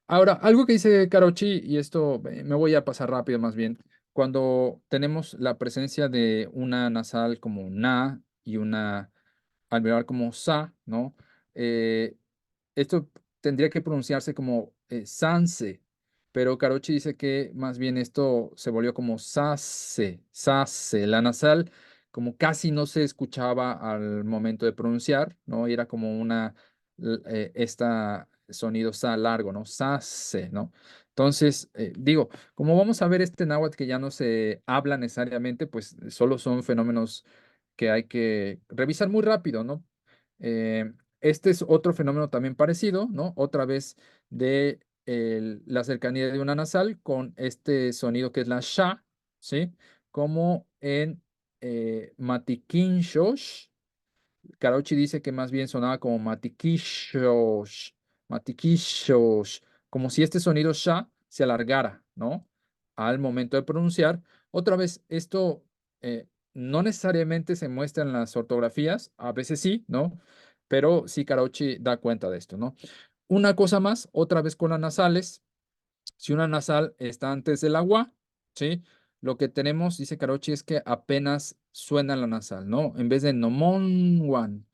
S1: Ahora, algo que dice Karochi, y esto me voy a pasar rápido más bien, cuando tenemos la presencia de una nasal como na y una alveolar como sa, ¿no? Eh, Esto tendría que pronunciarse como sanse, pero Carochi dice que más bien esto se volvió como sase, sase. La nasal como casi no se escuchaba al momento de pronunciar, ¿no? Y era como esta sonido sa largo, ¿no? Sase, ¿no? Entonces, digo, como vamos a ver este náhuatl que ya no se habla necesariamente, pues solo son fenómenos que hay que revisar muy rápido, ¿no? Este es otro fenómeno también parecido, ¿no? Otra vez de la cercanía de una nasal con este sonido que es la sha, ¿sí? Como en Matiquinxosh. Karochi dice que más bien sonaba como Matiquixosh, Matiquixosh, como si este sonido sha se alargara, ¿no? Al momento de pronunciar. Otra vez, esto no necesariamente se muestra en las ortografías, a veces sí, ¿no? Pero sí Karochi da cuenta de esto, ¿no? Una cosa más, otra vez con las nasales. Si una nasal está antes del agua, ¿sí? Lo que tenemos, dice Karochi, es que apenas suena la nasal, ¿no? En vez de nomon one,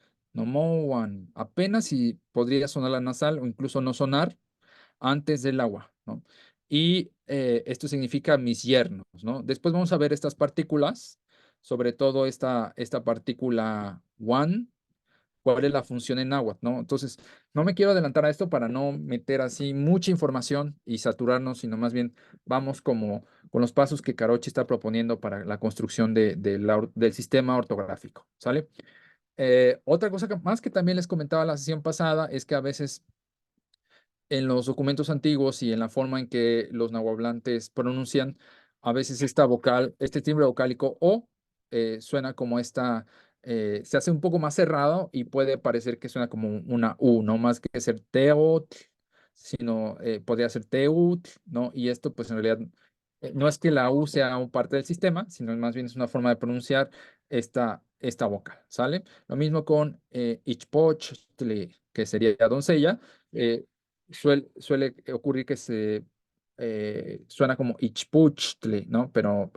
S1: apenas si podría sonar la nasal o incluso no sonar antes del agua, ¿no? Y esto significa mis yernos, ¿no? Después vamos a ver estas partículas, sobre todo esta partícula one, cuál es la función en náhuatl, ¿no? Entonces, no me quiero adelantar a esto para no meter así mucha información y saturarnos, sino más bien vamos como con los pasos que Carochi está proponiendo para la construcción del sistema ortográfico, ¿sale? Otra cosa más que también les comentaba la sesión pasada es que a veces en los documentos antiguos y en la forma en que los nahuablantes pronuncian, a veces esta vocal, este timbre vocálico o suena como se hace un poco más cerrado y puede parecer que suena como una U, no más que ser teot, sino podría ser teut, ¿no? Y esto pues en realidad no es que la U sea un parte del sistema, sino más bien es una forma de pronunciar esta vocal, ¿sale? Lo mismo con ichpochtli, que sería doncella. eh, suele ocurrir que suena como ichpuchtli, ¿no? Pero,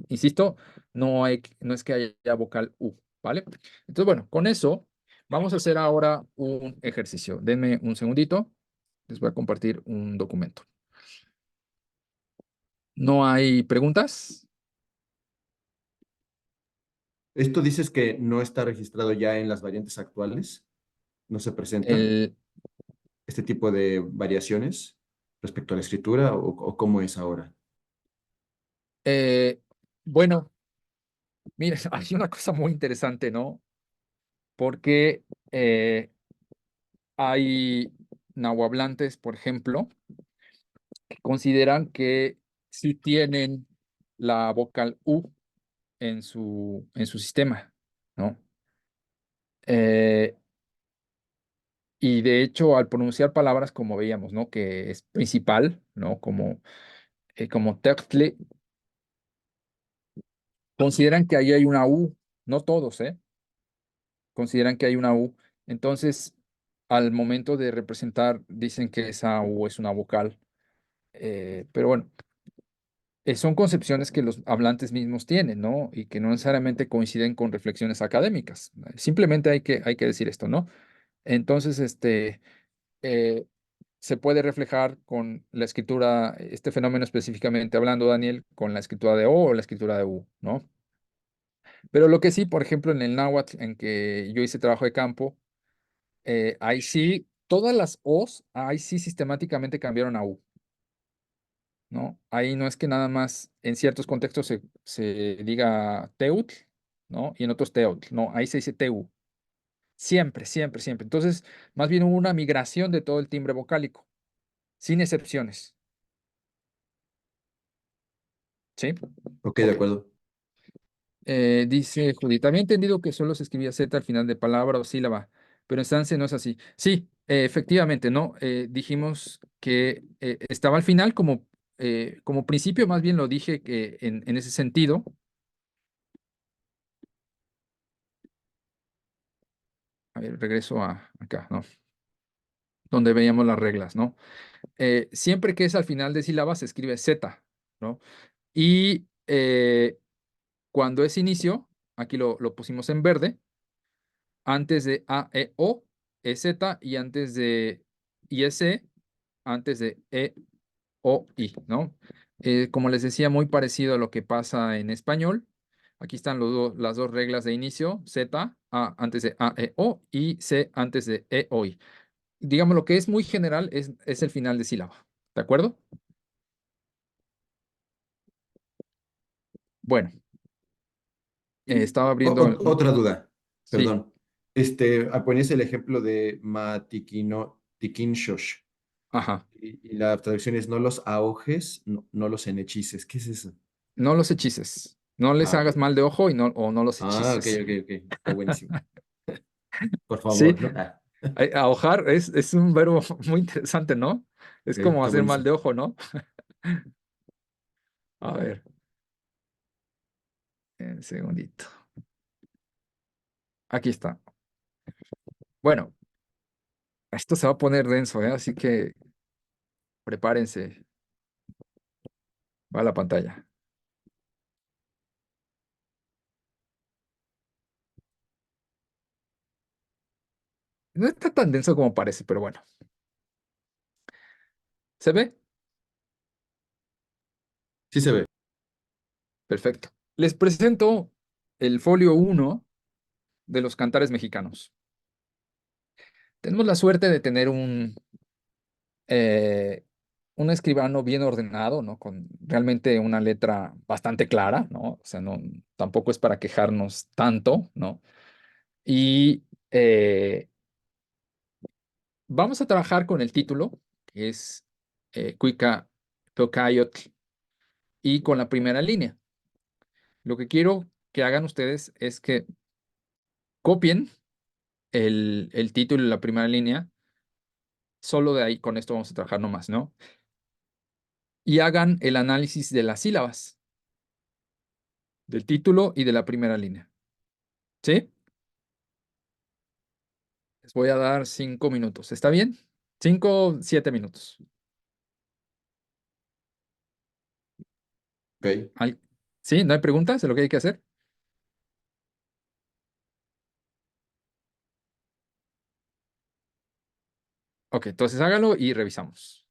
S1: insisto, no es que haya vocal U, ¿vale? Entonces, bueno, con eso vamos a hacer ahora un ejercicio. Denme un segundito, les voy a compartir un documento. ¿No hay preguntas?
S2: ¿Esto dices que no está registrado ya en las variantes actuales? ¿No se presenta
S1: El,
S2: este tipo de variaciones respecto a la escritura o cómo es ahora?
S1: eh, bueno, mire, hay una cosa muy interesante, ¿no? Porque hay nahuablantes, por ejemplo, que consideran que sí tienen la vocal U en su sistema, ¿no? Eh, y de hecho, al pronunciar palabras como veíamos, ¿no? Que es principal, ¿no? Como Textle, consideran que ahí hay una U, no todos, ¿eh? Consideran que hay una U. Entonces, al momento de representar, dicen que esa U es una vocal. Pero bueno, son concepciones que los hablantes mismos tienen, ¿no? Y que no necesariamente coinciden con reflexiones académicas. Simplemente hay que decir esto, ¿no? Entonces, eh, se puede reflejar con la escritura, este fenómeno específicamente hablando, Daniel, con la escritura de O o la escritura de U, ¿no? Pero lo que sí, por ejemplo, en el náhuatl, en que yo hice trabajo de campo, ahí sí, todas las O's, ahí sí sistemáticamente cambiaron a U, ¿no? Ahí no es que nada más en ciertos contextos se diga teutl, ¿no? Y en otros teutl, no, ahí se dice teu. Siempre, siempre, siempre. Entonces, más bien hubo una migración de todo el timbre vocálico, sin excepciones. ¿Sí?
S2: Ok, de
S1: Ok.
S2: acuerdo.
S1: Dice Judith, había entendido que solo se escribía Z al final de palabra o sílaba, pero en Stance no es así. Sí, efectivamente, ¿no? Dijimos que estaba al final como principio, más bien lo dije que en ese sentido. A ver, regreso acá, ¿no? Donde veíamos las reglas, ¿no? Siempre que es al final de sílaba se escribe Z, ¿no? Y cuando es inicio, aquí lo pusimos en verde. Antes de A, E, O, es Z, y antes de I, es E, antes de E, O, I, ¿no? Como les decía, muy parecido a lo que pasa en español. Aquí están las dos reglas de inicio: Z, A antes de A, E, O, y C antes de E, O, I. Digamos, lo que es muy general es el final de sílaba. ¿De acuerdo? Bueno, estaba abriendo
S2: Otra duda,
S1: Sí,
S2: perdón. Ponías el ejemplo de Tiquinshosh
S1: ajá.
S2: y la traducción es no los ahojes, no los enhechices. ¿Qué es eso?
S1: No los hechices. No les
S2: Ah, ok.
S1: hagas mal de ojo o no los
S2: Ah, ok,
S1: hechices.
S2: ok, ok. Está buenísimo. Por
S1: Sí,
S2: favor, ¿no? Ah,
S1: ahojar es un verbo muy interesante, ¿no?
S2: ok,
S1: Es como
S2: está
S1: hacer mal
S2: buenísimo.
S1: de ojo, ¿no? A ver, un segundito. Aquí está. Bueno, esto se va a poner denso, ¿eh? Así que prepárense. Va a la pantalla. No está tan denso como parece, pero bueno. ¿Se ve?
S2: Sí se ve.
S1: Perfecto. Les presento el folio uno de los cantares mexicanos. Tenemos la suerte de tener eh, un escribano bien ordenado, ¿no? Con realmente una letra bastante clara, ¿no? O sea, no, tampoco es para quejarnos tanto, ¿no? Y vamos a trabajar con el título, que es Cuica Tocayotl, y con la primera línea. Lo que quiero que hagan ustedes es que copien el título y la primera línea, solo de ahí, con esto vamos a trabajar nomás, ¿no? y hagan el análisis de las sílabas, del título y de la primera línea. ¿Sí? Les voy a dar 5 minutos. ¿Está bien? 5, 7 minutos.
S2: Ok.
S1: ¿Sí? ¿No hay preguntas de lo que hay que hacer? Ok, entonces hágalo y revisamos.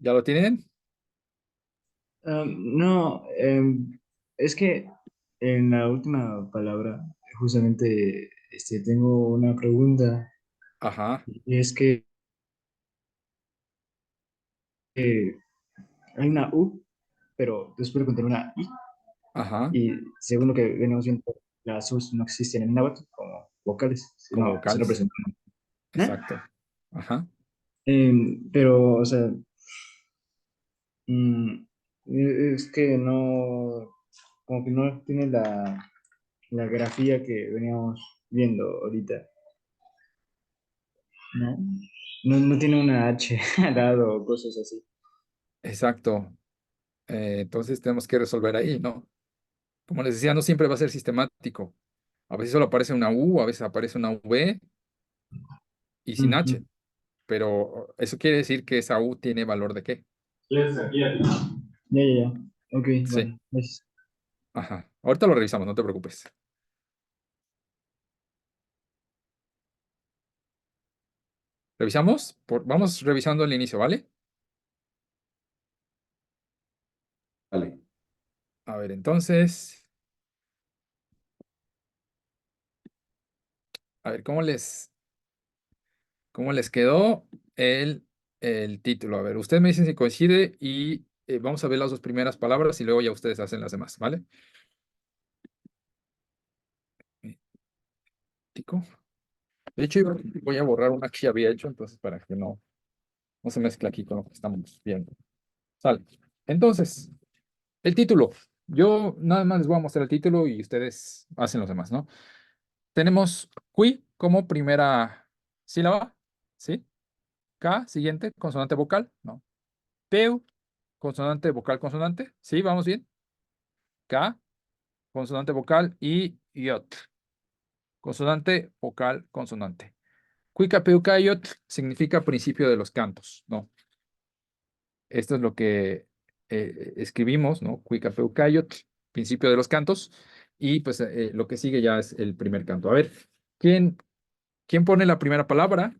S1: ¿Ya lo tienen?
S4: No, es que en la última palabra, justamente tengo una pregunta,
S1: Ajá,
S4: y es que eh, hay una U, pero después contiene una I,
S1: ajá,
S4: y según lo que venimos viendo, las U's no existen en náhuatl como vocales,
S1: como
S4: sino se
S1: vocales.
S4: representan. ¿No?
S1: Exacto. Ajá.
S4: Pero, o sea, mm, es que no, como que no tiene la grafía que veníamos viendo ahorita, ¿no? No tiene una H al lado o cosas así.
S1: Exacto. Entonces tenemos que resolver ahí, ¿no? Como les decía, no siempre va a ser sistemático. A veces solo aparece una U, a veces aparece una V y sin
S4: Ujú.
S1: H. Pero eso quiere decir que esa U tiene valor de qué.
S4: Ya, ya, ya. Ok,
S1: Sí.
S4: vale. Gracias.
S1: Ajá. Ahorita lo revisamos, no te preocupes. ¿Revisamos? Vamos revisando el inicio, ¿vale?
S2: Vale.
S1: A ver, entonces, a ver, ¿cómo les quedó el título? A ver, ustedes me dicen si coincide y vamos a ver las dos primeras palabras y luego ya ustedes hacen las demás, ¿vale? Tico. De hecho, voy a borrar una que ya había hecho, entonces para que no se mezcle aquí con lo que estamos viendo. Sale. Entonces, el título. Yo nada más les voy a mostrar el título y ustedes hacen los demás, ¿no? Tenemos qui como primera sílaba, ¿sí? K, siguiente, consonante vocal, ¿no? Peu, consonante vocal, consonante, ¿sí? ¿Vamos bien? K, consonante vocal y iot, consonante vocal, consonante. Cuica, peu, iot significa principio de los cantos, ¿no? Esto es lo que escribimos, ¿no? Cuicapeucayot, principio de los cantos, y pues lo que sigue ya es el primer canto. A ver, ¿quién pone la primera palabra?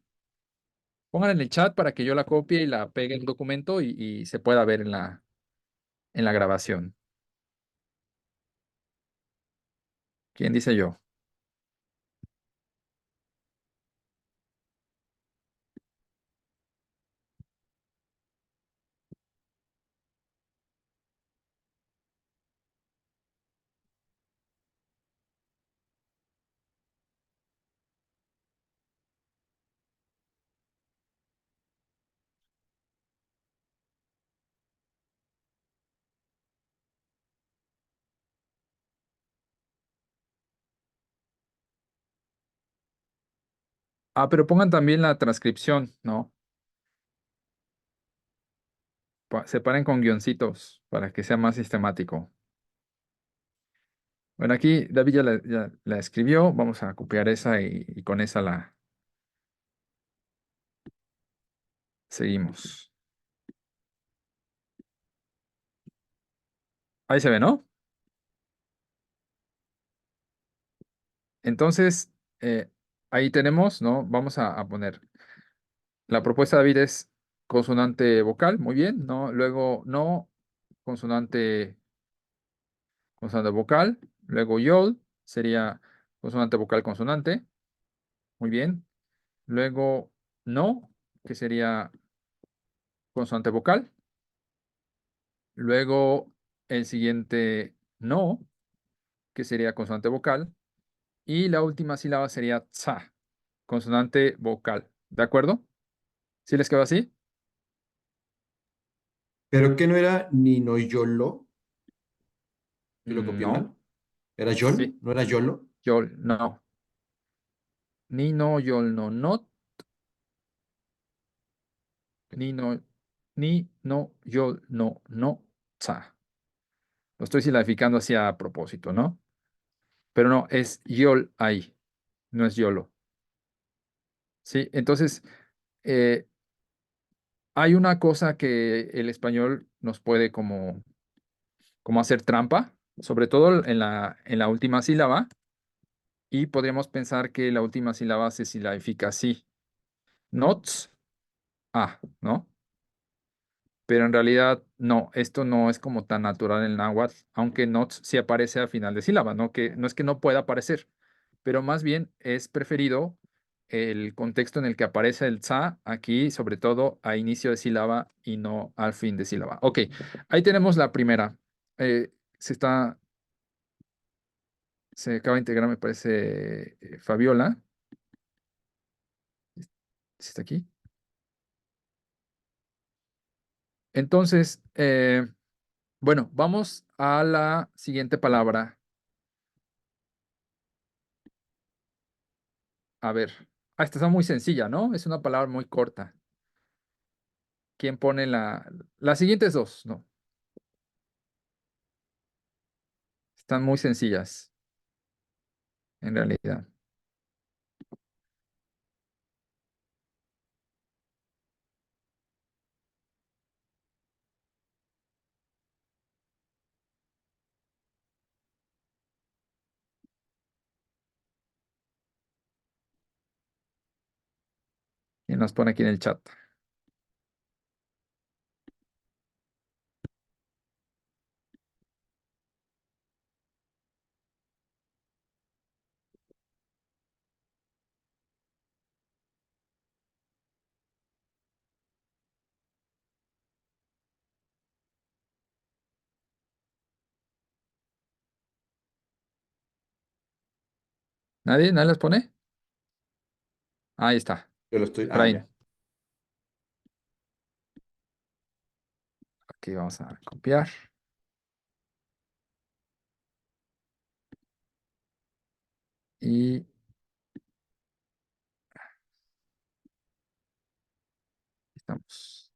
S1: Pongan en el chat para que yo la copie y la pegue en el documento y se pueda ver en la grabación. ¿Quién dice yo? Ah, pero pongan también la transcripción, ¿no? Separen con guioncitos para que sea más sistemático. Bueno, aquí David ya la escribió. Vamos a copiar esa y con esa la seguimos. Ahí se ve, ¿no? Entonces, ahí tenemos, ¿no? Vamos a poner. La propuesta de David es consonante vocal, muy bien, ¿no? Luego no, consonante, consonante vocal. Luego yod sería consonante vocal, consonante, muy bien. Luego no, que sería consonante vocal. Luego el siguiente no, que sería consonante vocal. Y la última sílaba sería tsa, consonante vocal. ¿De acuerdo? ¿Sí les quedó así?
S2: ¿Pero qué no era ni no yolo que lo copié mal?
S1: No,
S2: ¿Era yol?
S1: sí,
S2: ¿No era yolo?
S1: yol, no. Ni no, yol, no, not, ni no, ni no, yol, no, no, tsa. Lo estoy siladificando así a propósito, ¿no? Pero no, es yol ahí, no es yolo. Sí, entonces, eh, hay una cosa que el español nos puede como hacer trampa, sobre todo en la última sílaba, y podríamos pensar que la última sílaba se siladifica así, nots, ¿no? pero en realidad no, esto no es como tan natural en náhuatl, aunque not sí aparece al final de sílaba, ¿no? Que no es que no pueda aparecer, pero más bien es preferido el contexto en el que aparece el tsa aquí, sobre todo a inicio de sílaba y no al fin de sílaba. Ok, ahí tenemos la primera. Eh, se acaba de integrar, me parece, Fabiola. ¿Está aquí? Entonces, bueno, vamos a la siguiente palabra. A ver. Esta está muy sencilla, ¿no? Es una palabra muy corta. ¿Quién pone las siguientes dos? No, están muy sencillas, en realidad. ¿Quién nos pone aquí en el chat? ¿Nadie? ¿Nadie las pone? Ahí está.
S2: Yo lo estoy. Ah,
S1: Efraín.
S2: ya.
S1: Aquí vamos a copiar. Y estamos.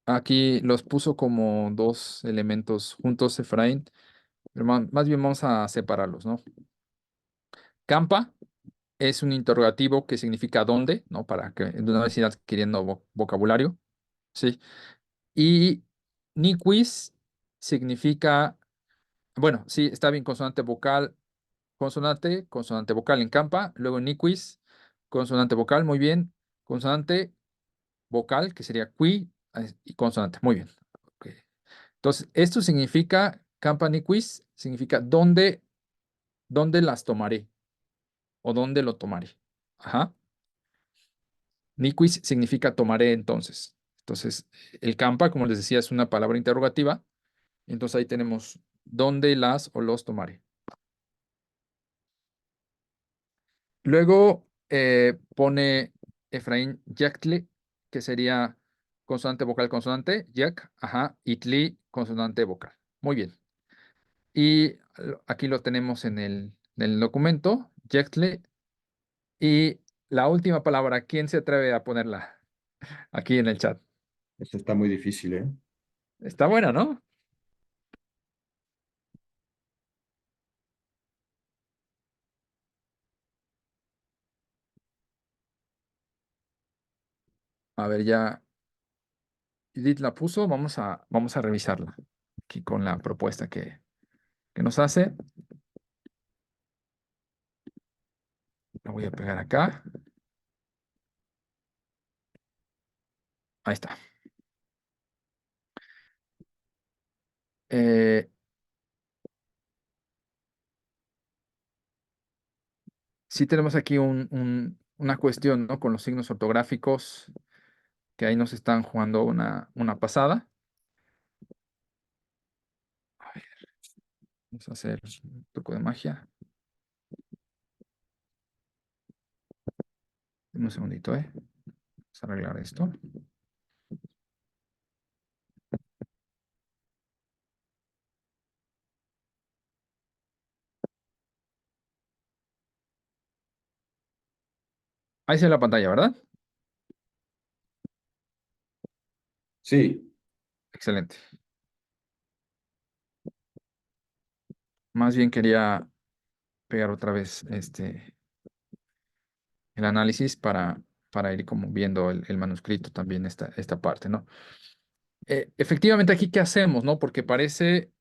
S1: Aquí los puso como dos elementos juntos, Efraín. Pero más bien vamos a separarlos, ¿no? Campa es un interrogativo que significa dónde, ¿no? Para que de una vez ir adquiriendo vocabulario, ¿sí? Y niquis significa, bueno, sí, está bien, consonante vocal en campa, luego niquis, consonante vocal, muy bien, consonante vocal, que sería qui, y consonante, muy bien. Ok. Entonces, esto significa, campa niquis, significa dónde las tomaré o dónde lo tomaré. Ajá. Niquis significa tomaré entonces. Entonces, el campa, como les decía, es una palabra interrogativa. Entonces ahí tenemos dónde las o los tomaré. Luego pone Efraín Yaktle, que sería consonante vocal consonante, yak, ajá, itli, consonante vocal. Muy bien. Y aquí lo tenemos en el documento, Yaktle. Y la última palabra, ¿quién se atreve a ponerla aquí en el chat?
S2: Esto está muy difícil, ¿eh?
S1: Está buena, ¿no? A ver, ya Edith la puso, vamos a revisarla aquí con la propuesta que nos hace. La voy a pegar acá. Ahí está. Eh, sí tenemos aquí una cuestión, ¿no? Con los signos ortográficos, que ahí nos están jugando una pasada. A ver, vamos a hacer un truco de magia. Dame un segundito, ¿eh? Vamos a arreglar esto. Ahí se ve la pantalla, ¿verdad?
S2: Sí,
S1: Excelente. Más bien quería pegar otra vez el análisis para ir como viendo el manuscrito también, esta parte, ¿no? Efectivamente, aquí, ¿qué hacemos, no? Porque parece,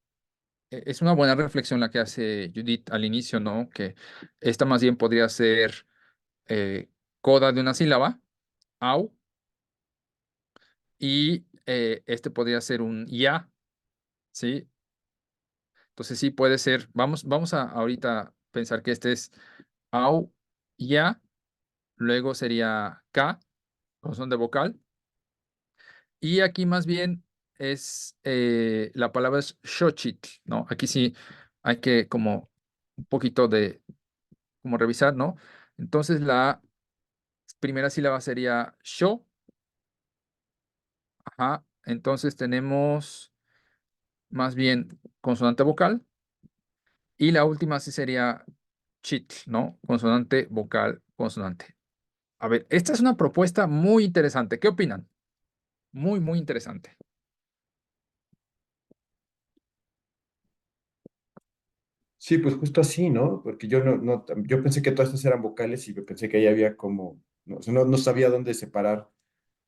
S1: es una buena reflexión la que hace Judith al inicio, ¿no? Que esta más bien podría ser eh, coda de una sílaba, au, y este podría ser un ya, ¿sí? Entonces sí puede ser, vamos a ahorita pensar que este es au, ya, luego sería k, con son de vocal, y aquí más bien es, la palabra es xochitl, ¿no? Aquí sí hay que como un poquito de, como revisar, ¿no? Entonces la primera sílaba sería sho, ajá, entonces tenemos más bien consonante vocal, y la última sí sería chitl, ¿no? Consonante, vocal, consonante. A ver, esta es una propuesta muy interesante. ¿Qué opinan? Muy, muy interesante.
S2: Sí, pues justo así, ¿no? Porque yo yo pensé que todas estas eran vocales y pensé que ahí había como, no, o sea, no sabía dónde separar.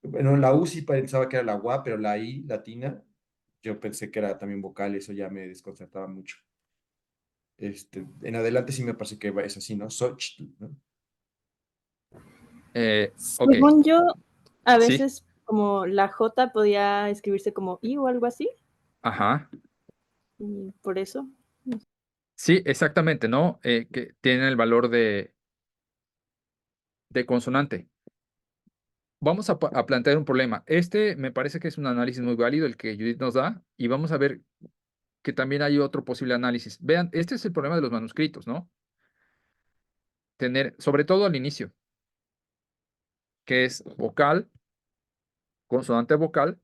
S2: Bueno, la U sí pensaba que era la UA, pero la I latina, yo pensé que era también vocal, eso ya me desconcertaba mucho. En adelante sí me parece que es así, ¿no? Soch, ¿no?
S1: Ok,
S3: Según yo, a
S1: sí,
S3: veces como la J podía escribirse como I o algo así,
S1: ajá.
S3: y por eso.
S1: Sí, exactamente, ¿no? Que tienen el valor de consonante. Vamos a plantear un problema. Este me parece que es un análisis muy válido el que Judith nos da, y vamos a ver que también hay otro posible análisis. Vean, este es el problema de los manuscritos, ¿no? Tener, sobre todo al inicio, que es vocal, consonante vocal,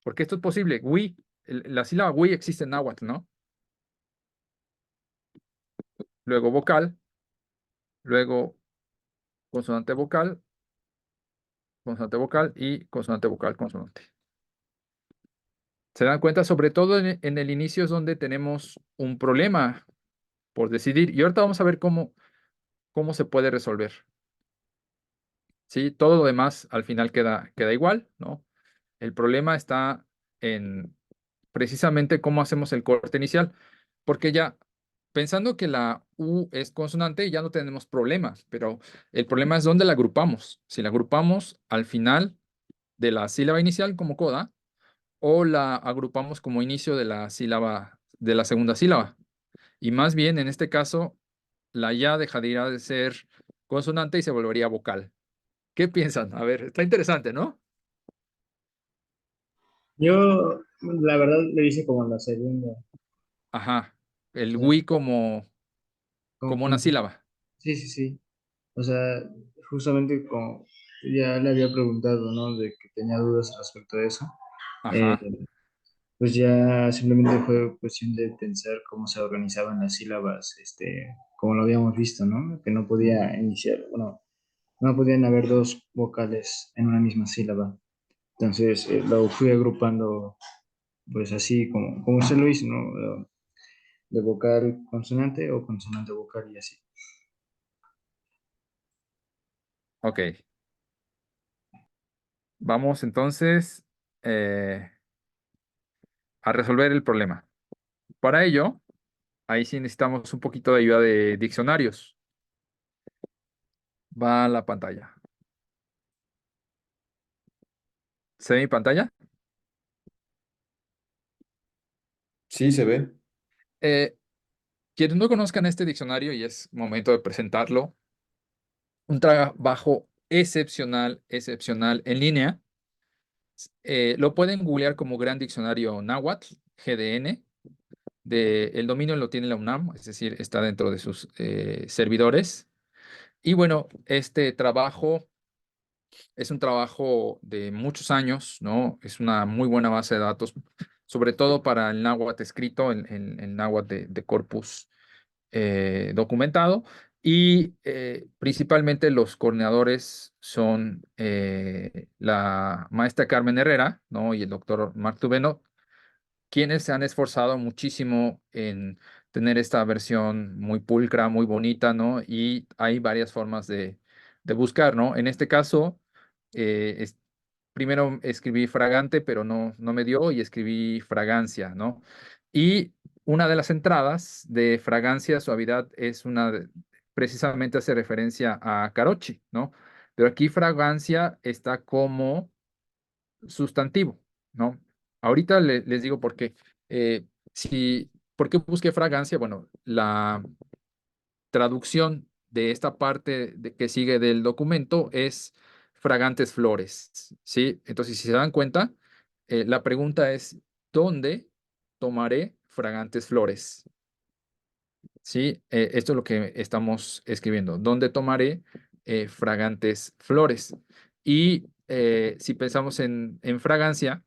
S1: porque esto es posible. Wi, la sílaba wi existe en náhuatl, ¿no? Luego vocal, luego consonante vocal y consonante vocal, consonante. ¿Se dan cuenta? Sobre todo en el inicio es donde tenemos un problema por decidir. Y ahorita vamos a ver cómo se puede resolver. ¿Sí? Todo lo demás al final queda igual, ¿no? El problema está en precisamente cómo hacemos el corte inicial, porque ya pensando que la U es consonante, ya no tenemos problemas, pero el problema es dónde la agrupamos. Si la agrupamos al final de la sílaba inicial como coda, o la agrupamos como inicio de la sílaba, de la segunda sílaba. Y más bien, en este caso, la ya dejaría de ser consonante y se volvería vocal. ¿Qué piensan? A ver, está interesante, ¿no?
S4: Yo, la verdad, le hice como la segunda.
S1: Ajá. El
S4: O sea,
S1: wi como una
S4: como que,
S1: sílaba.
S4: sí, sí, sí. O sea, justamente como ya le había preguntado, ¿no? De que tenía dudas respecto a eso. Eh,
S1: Ajá.
S4: pues ya simplemente fue cuestión de pensar cómo se organizaban las sílabas, como lo habíamos visto, ¿no? Que no podía iniciar, bueno, no podían haber dos vocales en una misma sílaba. Entonces, lo fui agrupando, pues así como usted lo hizo, ¿no? De vocal consonante o consonante vocal y así.
S1: Ok. Vamos entonces a resolver el problema. Para ello, ahí sí necesitamos un poquito de ayuda de diccionarios. Va a la pantalla. ¿Se ve mi pantalla?
S2: Sí, se ve.
S1: Eh, Quienes no conozcan este diccionario, y es momento de presentarlo, un trabajo excepcional, excepcional en línea. Lo pueden googlear como Gran Diccionario Náhuatl, GDN. El dominio lo tiene la UNAM, es decir, está dentro de sus servidores. Y bueno, este trabajo es un trabajo de muchos años, ¿no? Es una muy buena base de datos, sobre todo para el náhuatl escrito, el náhuatl de corpus documentado. Y principalmente los coordinadores son la maestra Carmen Herrera, ¿no? Y el doctor Marc Tubeno, quienes se han esforzado muchísimo en tener esta versión muy pulcra, muy bonita, ¿no? Y hay varias formas de buscar, ¿no? En este caso, primero escribí fragante, pero no me dio, y escribí fragancia, ¿no? Y una de las entradas de fragancia, suavidad, es una precisamente hace referencia a Carochi, ¿no? Pero aquí fragancia está como sustantivo, ¿no? Ahorita les digo por qué. ¿Por qué busqué fragancia? Bueno, la traducción de esta parte que sigue del documento es fragantes flores, ¿sí? Entonces, si se dan cuenta, la pregunta es, ¿dónde tomaré fragantes flores? ¿Sí? Esto es lo que estamos escribiendo. ¿Dónde tomaré fragantes flores? Y si pensamos en fragancia,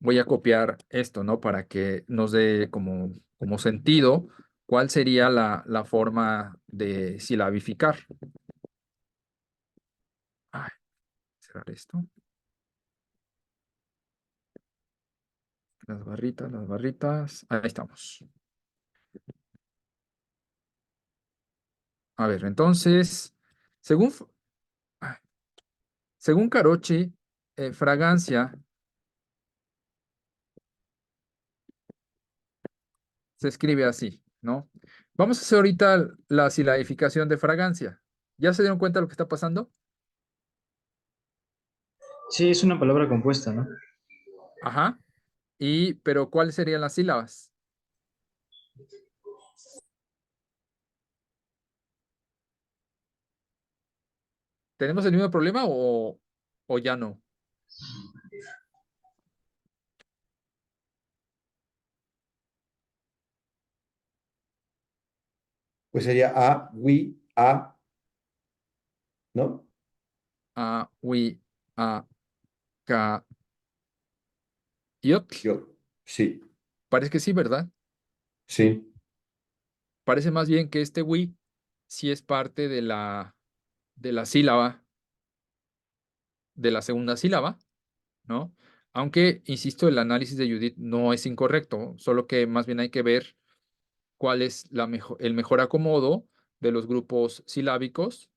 S1: voy a copiar esto, ¿no? Para que nos dé como sentido cuál sería la forma de silabificar. Ay, cerrar esto. Las barritas, las barritas. Ahí estamos. A ver, entonces, según, ay, según Carochi, fragancia se escribe así, ¿no? Vamos a hacer ahorita la silabificación de fragancia. ¿Ya se dieron cuenta de lo que está pasando?
S4: Sí, es una palabra compuesta, ¿no?
S1: Ajá. Pero ¿cuáles serían las sílabas? ¿Tenemos el mismo problema o ya no?
S2: Pues sería a, wi, a, ¿no?
S1: A, wi, a, ca, iotl.
S2: Yo, sí,
S1: Parece que sí, ¿verdad?
S2: sí.
S1: Parece más bien que este wi sí es parte de la sílaba, de la segunda sílaba, ¿no? Aunque, insisto, el análisis de Judith no es incorrecto, solo que más bien hay que ver cuál es el mejor acomodo de los grupos silábicos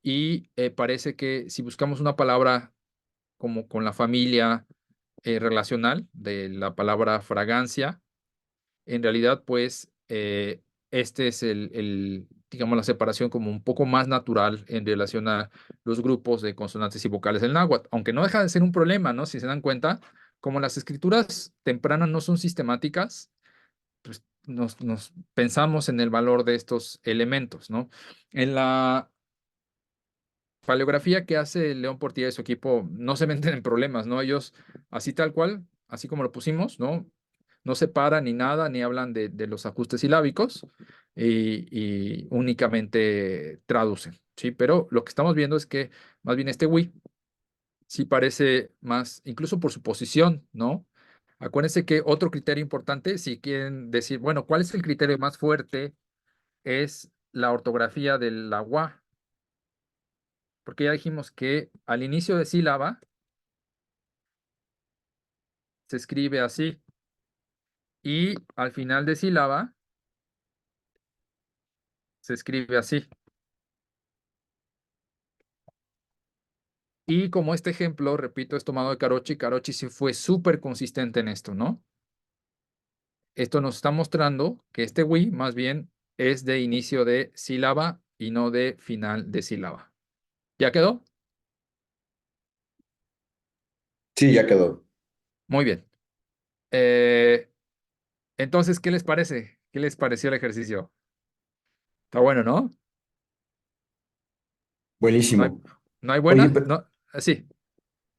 S1: y parece que si buscamos una palabra como con la familia relacional de la palabra fragancia, en realidad pues este es digamos, la separación como un poco más natural en relación a los grupos de consonantes y vocales del náhuatl, aunque no deja de ser un problema, ¿no? Si se dan cuenta, como las escrituras tempranas no son sistemáticas, pues nos pensamos en el valor de estos elementos, ¿no? En la paleografía que hace León Portilla y su equipo no se meten en problemas, ¿no? Ellos, así tal cual, así como lo pusimos, ¿no? No separan ni nada, ni hablan de los ajustes silábicos y únicamente traducen, ¿sí? Pero lo que estamos viendo es que más bien este Wii sí parece más, incluso por su posición, ¿no? Acuérdense que otro criterio importante, si quieren decir, bueno, ¿cuál es el criterio más fuerte? Es la ortografía del agua, porque ya dijimos que al inicio de sílaba se escribe así y al final de sílaba se escribe así. Y como este ejemplo, repito, es tomado de Carochi, Carochi sí fue súper consistente en esto, ¿no? Esto nos está mostrando que este wi más bien es de inicio de sílaba y no de final de sílaba. ¿Ya quedó?
S2: Sí, ya quedó.
S1: Muy bien. Eh, entonces, ¿qué les parece? ¿Qué les pareció el ejercicio? Está bueno, ¿no? ¿No hay,
S2: Buenísimo.
S1: no hay
S2: Oye,
S1: buena? No, sí,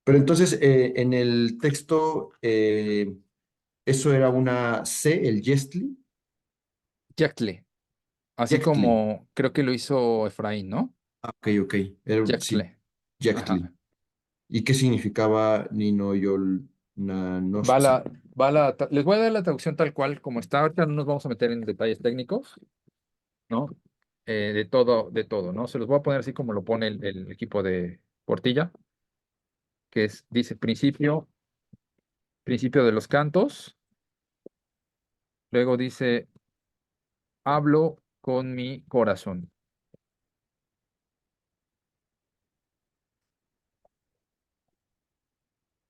S2: pero entonces en el texto, eso era una C, el Jestli.
S1: Yaxtle. Así
S2: Jektli.
S1: como creo que lo hizo Efraín, ¿no?
S2: Ah, ok, ok. Sí,
S1: Yaxtle.
S2: Jektli.
S1: Ajá.
S2: ¿Y qué significaba Nino Yol
S1: Va
S2: Nanoshtzi?
S1: la, les voy a dar la traducción tal cual como está. Ahorita no nos vamos a meter en detalles técnicos, ¿no? De todo, ¿no? Se los voy a poner así como lo pone el equipo de Portilla, dice principio de los cantos. Luego dice, hablo con mi corazón.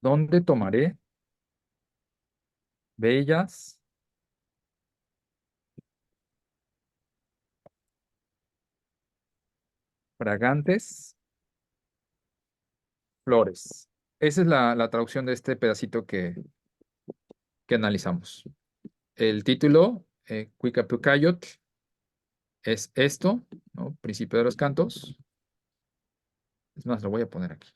S1: ¿Dónde tomaré bellas fragantes flores. Esa es la traducción de este pedacito que analizamos. El título, Cuicapucayotl, es esto, ¿no? Principio de los cantos. Es más, lo voy a poner aquí.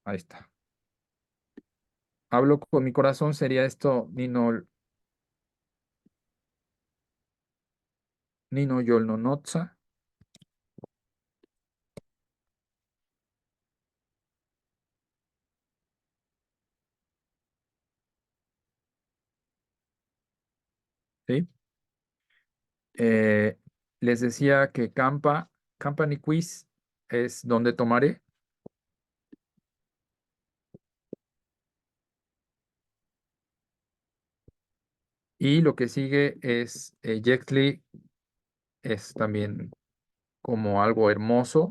S1: Ahí está. Hablo con mi corazón, sería esto, Nino Yolnonotza. ¿Sí? Eh, Les decía que Campa ni quiz es donde tomaré. Y lo que sigue es Yextli, es también como algo hermoso.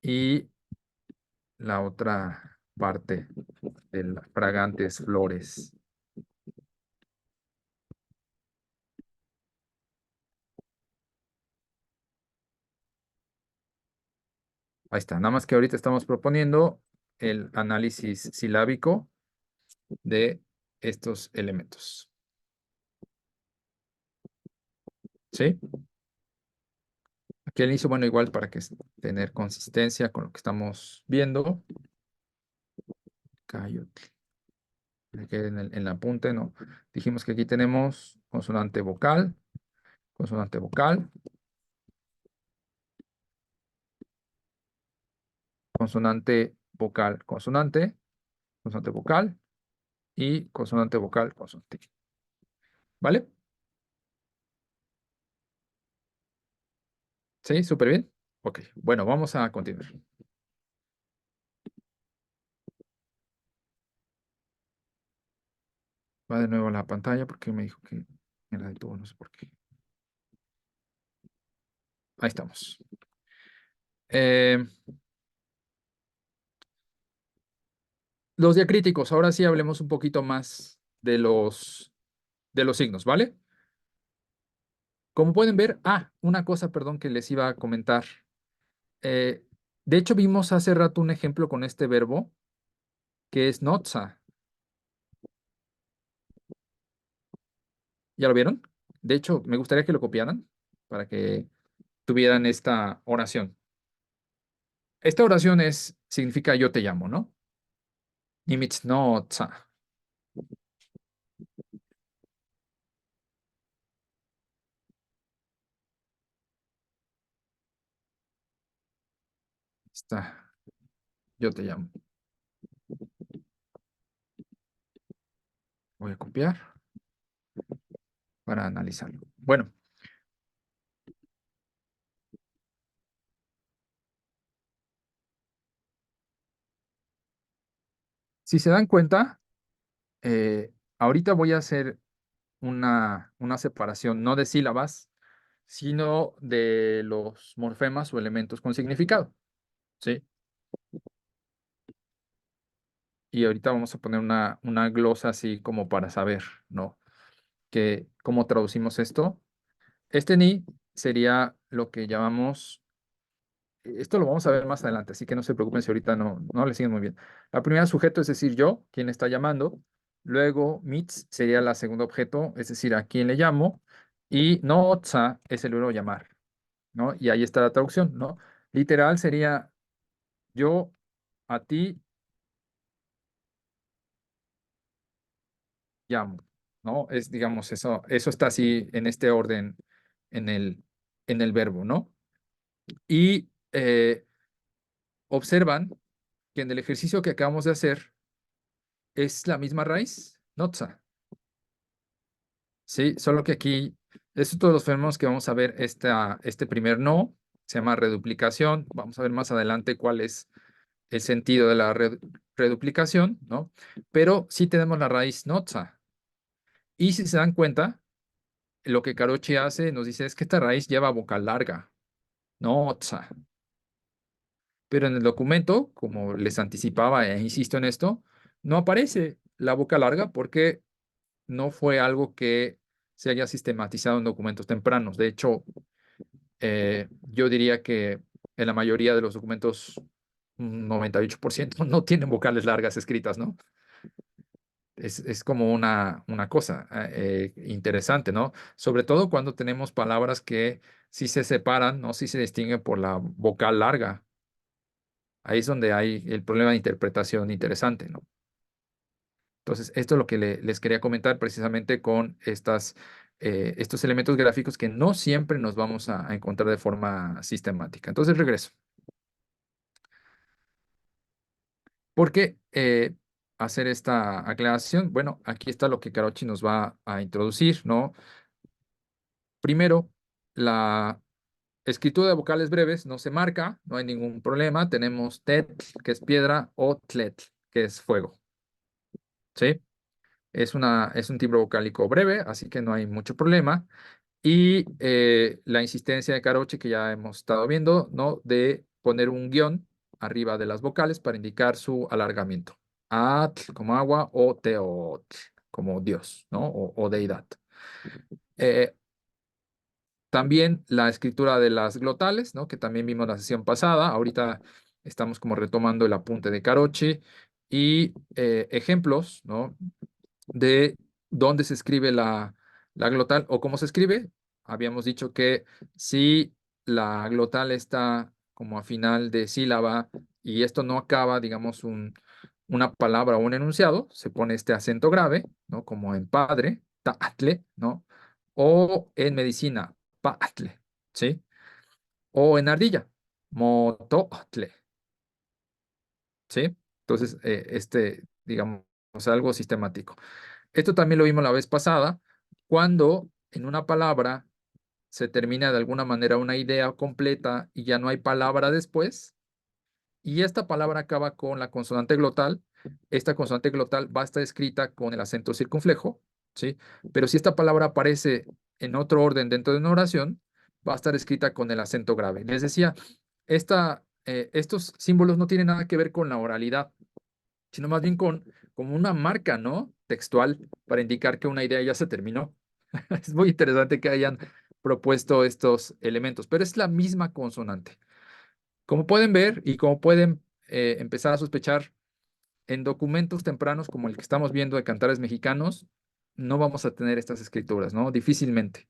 S1: Y la otra parte de las fragantes flores. Ahí está. Nada más que ahorita estamos proponiendo el análisis silábico de estos elementos. ¿Sí? Aquí el inicio, bueno, igual para que tener consistencia con lo que estamos viendo. Cayotl. Aquí en el apunte, ¿no? Dijimos que aquí tenemos consonante vocal, consonante vocal, consonante vocal, consonante, consonante vocal y consonante vocal, consonante. ¿Vale? ¿Sí? ¿Súper bien? Ok, bueno, vamos a continuar. Va de nuevo a la pantalla porque me dijo que me la detuvo, no sé por qué. Ahí estamos. Los diacríticos, ahora sí hablemos un poquito más de los signos, ¿vale? Como pueden ver, una cosa, perdón, que les iba a comentar. Eh, de hecho, vimos hace rato un ejemplo con este verbo, que es notza. ¿Ya lo vieron? De hecho, me gustaría que lo copiaran para que tuvieran esta oración. Esta oración significa yo te llamo, ¿no? Nimitz notza. Está, yo te llamo. Voy a copiar para analizarlo. Bueno, si se dan cuenta, ahorita voy a hacer una separación no de sílabas, sino de los morfemas o elementos con significado, ¿sí? Y ahorita vamos a poner una glosa así como para saber, ¿no? ¿Cómo traducimos esto? Este ni sería lo que llamamos, esto lo vamos a ver más adelante, así que no se preocupen si ahorita no le siguen muy bien. La primera sujeto es decir yo, quien está llamando. Luego mitz sería la segunda objeto, es decir, a quién le llamo. Y notza es el verbo llamar, ¿no? Y ahí está la traducción, ¿no? Literal sería yo a ti llamo, ¿no? Es, digamos, eso está así en este orden en el verbo, ¿no? Y observan que en el ejercicio que acabamos de hacer es la misma raíz, notza, ¿sí? Solo que aquí, estos todos los fenómenos que vamos a ver, este primer no, se llama reduplicación. Vamos a ver más adelante cuál es el sentido de la reduplicación, ¿no? Pero sí tenemos la raíz notza. Y si se dan cuenta, lo que Carochi hace, nos dice es que esta raíz lleva vocal larga, notza. Pero en el documento, como les anticipaba e insisto en esto, no aparece la boca larga porque no fue algo que se haya sistematizado en documentos tempranos. De hecho, yo diría que en la mayoría de los documentos, un 98% no tienen vocales largas escritas, ¿no? Es como una cosa interesante, ¿no? Sobre todo cuando tenemos palabras que sí se separan, ¿no? Sí se distinguen por la vocal larga. Ahí es donde hay el problema de interpretación interesante, ¿no? Entonces, esto es lo que les quería comentar precisamente con estos elementos gráficos que no siempre nos vamos a encontrar de forma sistemática. Entonces, regreso. ¿Por qué hacer esta aclaración? Bueno, aquí está lo que Carochi nos va a introducir, ¿no? Primero, la escritura de vocales breves no se marca, no hay ningún problema. Tenemos tet, que es piedra, o tlet, que es fuego. ¿Sí? Es un timbre vocálico breve, así que no hay mucho problema. Y la insistencia de Caroche, que ya hemos estado viendo, ¿no? De poner un guión arriba de las vocales para indicar su alargamiento. Atl como agua o teotl como Dios, ¿no? O deidad. Eh, También la escritura de las glotales, ¿no? Que también vimos la sesión pasada. Ahorita estamos como retomando el apunte de Caroche y ejemplos, ¿no? De dónde se escribe la glotal o cómo se escribe. Habíamos dicho que si la glotal está como a final de sílaba y esto no acaba, digamos, una palabra o un enunciado, se pone este acento grave, ¿no? Como en padre, taatle, ¿no? O en medicina, paatle, ¿sí? O en ardilla, mototle, ¿sí? Entonces, digamos, algo sistemático. Esto también lo vimos la vez pasada, cuando en una palabra se termina de alguna manera una idea completa y ya no hay palabra después, y esta palabra acaba con la consonante glotal. Esta consonante glotal va a estar escrita con el acento circunflejo, ¿sí? Pero si esta palabra aparece en otro orden dentro de una oración, va a estar escrita con el acento grave. Les decía, estos símbolos no tienen nada que ver con la oralidad, sino más bien como una marca, ¿no? Textual para indicar que una idea ya se terminó. Es muy interesante que hayan propuesto estos elementos, pero es la misma consonante. Como pueden ver y como pueden empezar a sospechar, en documentos tempranos como el que estamos viendo de Cantares Mexicanos, no vamos a tener estas escrituras, ¿no? Difícilmente.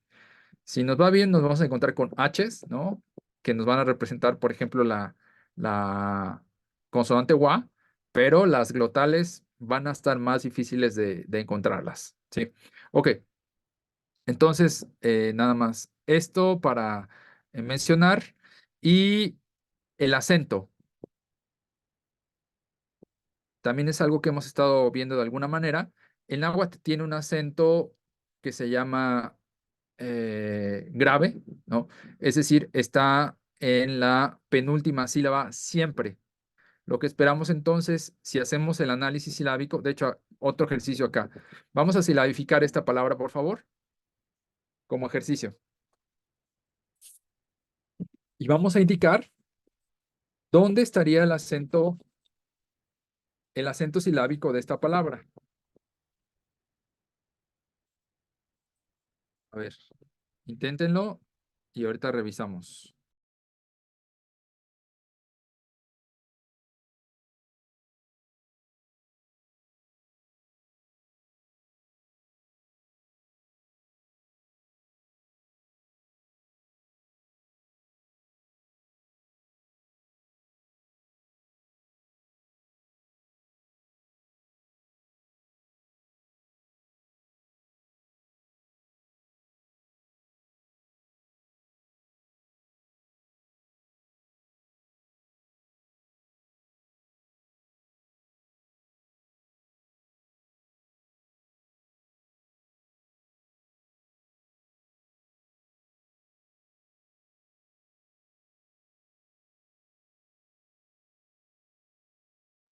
S1: Si nos va bien, nos vamos a encontrar con H's, ¿no? Que nos van a representar, por ejemplo, la consonante wa, pero las glotales van a estar más difíciles de encontrarlas, ¿sí? Ok, entonces, nada más esto para mencionar. Y el acento también es algo que hemos estado viendo de alguna manera. El náhuatl tiene un acento que se llama grave, ¿no? Es decir, está en la penúltima sílaba siempre. Lo que esperamos entonces, si hacemos el análisis silábico, de hecho, otro ejercicio acá. Vamos a silabificar esta palabra, por favor, como ejercicio. Y vamos a indicar dónde estaría el acento silábico de esta palabra. A ver, inténtenlo y ahorita revisamos.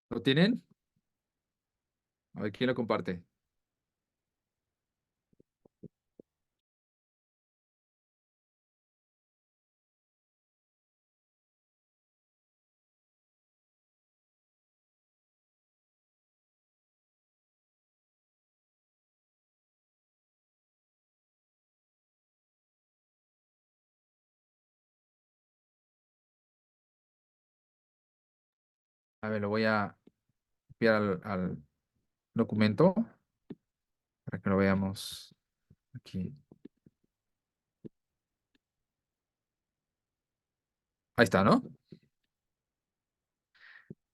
S1: ¿Lo tienen? A ver, ¿quién lo comparte? A ver, lo voy a copiar al documento para que lo veamos aquí. Ahí está, ¿no?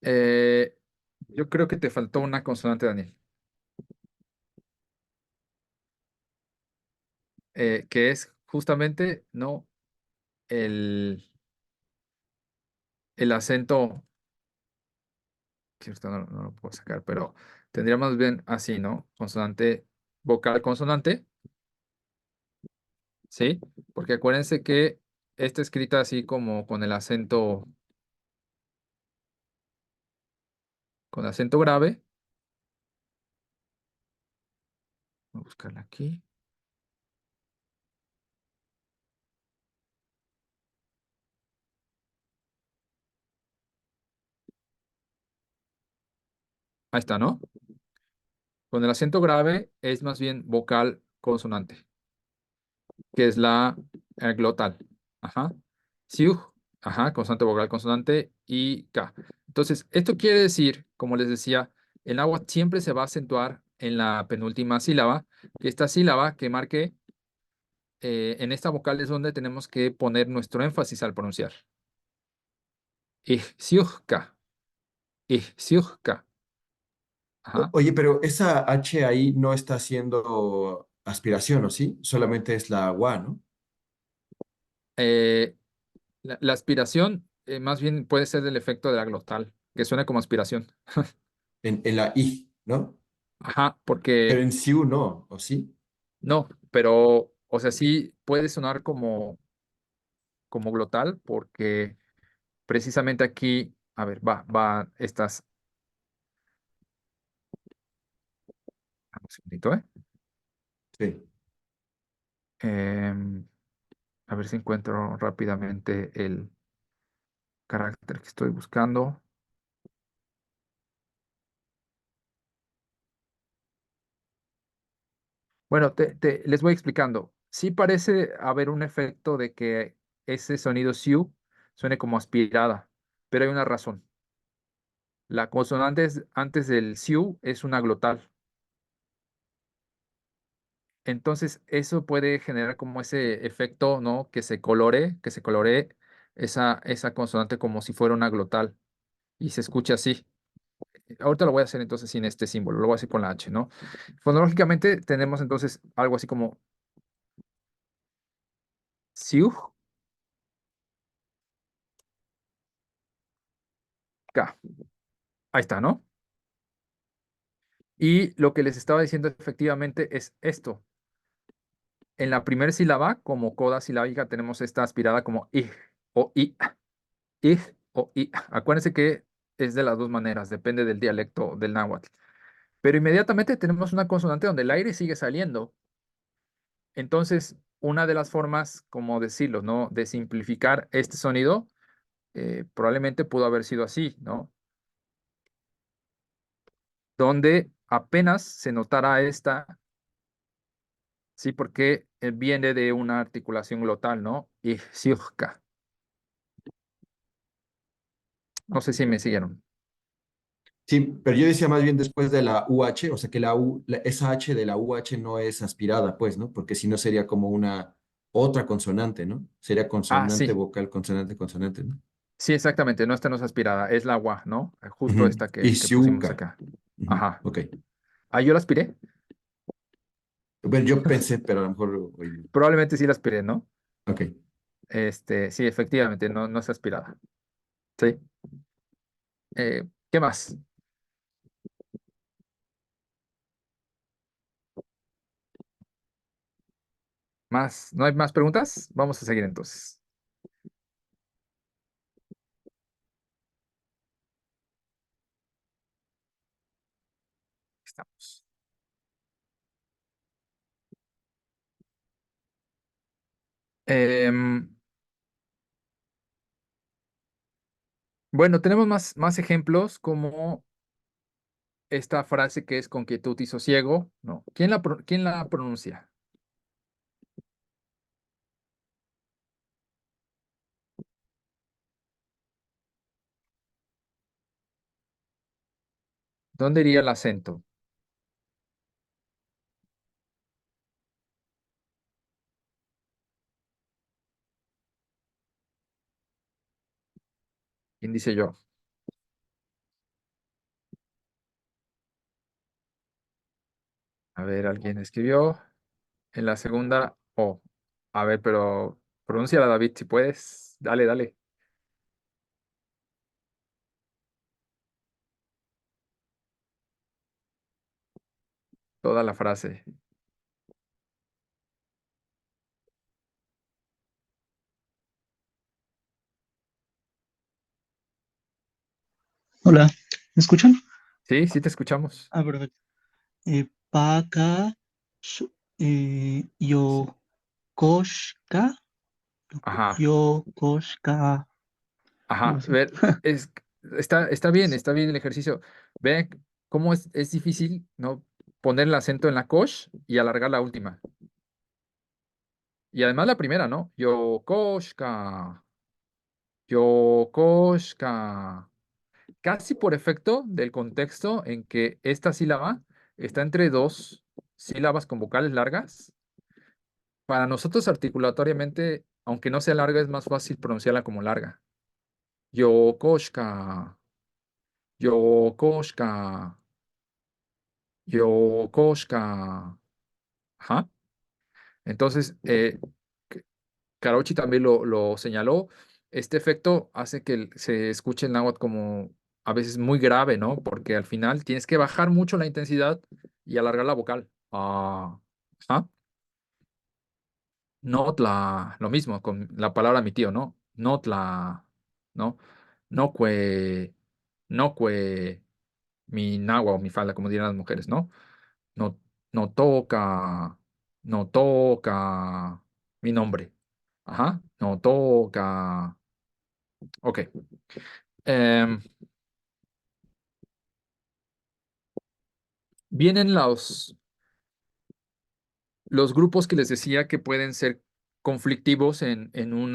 S1: Eh, yo creo que te faltó una consonante, Daniel, que es justamente, ¿no? El, el acento, cierto, no lo puedo sacar, pero tendríamos bien así, ¿no? Consonante, vocal, consonante, ¿sí? Porque acuérdense que está escrita así como con acento grave. Voy a buscarla aquí. Ahí está, ¿no? Con el acento grave es más bien vocal consonante, que es la glotal. Ajá. Siu, ajá, consonante vocal consonante y K. Entonces, esto quiere decir, como les decía, el náhuatl siempre se va a acentuar en la penúltima sílaba, que esta sílaba que marque en esta vocal es donde tenemos que poner nuestro énfasis al pronunciar. Ihsiuhka, ihsiuhka. Ajá.
S2: Oye, pero esa H ahí no está haciendo aspiración, ¿o sí? Solamente es la agua, ¿no?
S1: Eh, la aspiración más bien puede ser del efecto de la glotal, que suena como aspiración.
S2: En la I, ¿no?
S1: Ajá,
S2: Pero
S1: porque
S2: en Siu no, ¿o sí?
S1: no, pero, o sea, sí puede sonar como glotal, porque precisamente aquí, a ver, va estas, un segundito, ¿eh?
S2: Sí.
S1: Em, a ver si encuentro rápidamente el carácter que estoy buscando. Bueno, les voy explicando. Sí parece haber un efecto de que ese sonido siu suene como aspirada, pero hay una razón. La consonante antes del siu es una glotal. Entonces, eso puede generar como ese efecto, ¿no? Que se coloree esa consonante como si fuera una glotal y se escucha así. Ahorita lo voy a hacer entonces sin este símbolo, lo voy a hacer con la H, ¿no? Fonológicamente tenemos entonces algo así como siuj, ka. Ahí está, ¿no? Y lo que les estaba diciendo efectivamente es esto. En la primera sílaba, como coda silábica, tenemos esta aspirada como ij o i, ij o i. Acuérdense que es de las dos maneras, depende del dialecto del náhuatl. Pero inmediatamente tenemos una consonante donde el aire sigue saliendo. Entonces, una de las formas, como decirlo, ¿no? De simplificar este sonido, probablemente pudo haber sido así, ¿no? Donde apenas se notara esta. Sí, porque viene de una articulación glotal, ¿no? Y siuhka. No sé si me siguieron.
S2: Sí, pero yo decía más bien después de la UH, o sea que esa H de la UH no es aspirada, pues, ¿no? Porque si no sería como una otra consonante, ¿no? Sería
S1: Ah,
S2: consonante,
S1: sí,
S2: vocal, consonante, consonante, ¿no?
S1: sí, exactamente. No, esta no es aspirada, es la gua, ¿no? Justo
S2: Ujú.
S1: esta que pusimos
S2: Isiuca.
S1: acá.
S2: Ujú.
S1: Ajá.
S2: Ok.
S1: Ah, yo la aspiré.
S2: Bueno, yo pensé, pero a lo mejor, oye,
S1: Probablemente sí la aspiré, ¿no?
S2: ok.
S1: Sí, efectivamente, no es aspirada. Sí. ¿Qué más? ¿No hay más preguntas? Vamos a seguir entonces. Estamos. Em, bueno, tenemos más ejemplos como esta frase que es con quietud y sosiego, ¿no? ¿Quién la pronuncia? ¿Dónde iría el acento? ¿Quién dice yo? A ver, alguien escribió. En la segunda O. A ver, pero pronúnciala, David, si puedes. Dale, dale. Toda la frase.
S5: Hola, ¿me escuchan?
S1: Sí, sí te escuchamos.
S5: Ah, perfecto. Paka,
S1: Sí.
S5: Yokoshka,
S1: Ajá,
S5: Yokoshka, algo
S1: ajá.
S5: así.
S1: Ver, está bien el ejercicio. Ve cómo es difícil, ¿no? Poner el acento en la cosh y alargar la última. Y además la primera, ¿no? Yokoshka, Yokoshka. Casi por efecto del contexto en que esta sílaba está entre dos sílabas con vocales largas. Para nosotros articulatoriamente, aunque no sea larga, es más fácil pronunciarla como larga. Yokoshka, Yokoshka, Yokoshka. Ajá. Entonces, K- Karochi también lo señaló. Este efecto hace que se escuche el náhuatl como a veces muy grave, ¿no? Porque al final tienes que bajar mucho la intensidad y alargar la vocal. Ah, ajá. Notla, lo mismo con la palabra mi tío, ¿no? Notla, ¿no? No cue, no cue, mi nagua o mi falda, como dirán las mujeres, ¿no? No, no toca, no toca mi nombre. Ajá, no toca. Ok. Em, vienen los grupos que les decía que pueden ser conflictivos eh, en un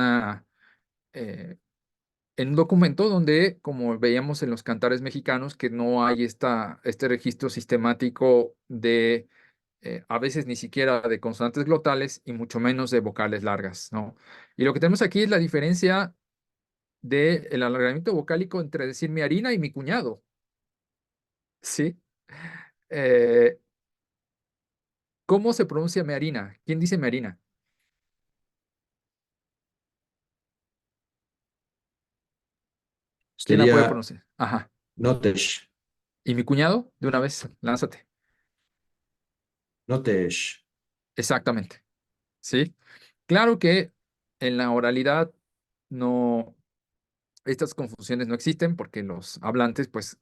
S1: documento donde, como veíamos en los cantares mexicanos, que no hay este registro sistemático de, a veces ni siquiera de consonantes glotales y mucho menos de vocales largas, ¿no? Y lo que tenemos aquí es la diferencia del alargamiento vocálico entre decir mi harina y mi cuñado, ¿sí? Eh, ¿Cómo se pronuncia mi harina? ¿Quién dice mi harina? ¿Quién la puede
S2: Sería
S1: pronunciar? Ajá.
S2: Notesh,
S1: ¿Y mi cuñado? De una vez, lánzate.
S2: Notesh.
S1: Exactamente, ¿sí? Claro que en la oralidad no, estas confusiones no existen porque los hablantes, pues,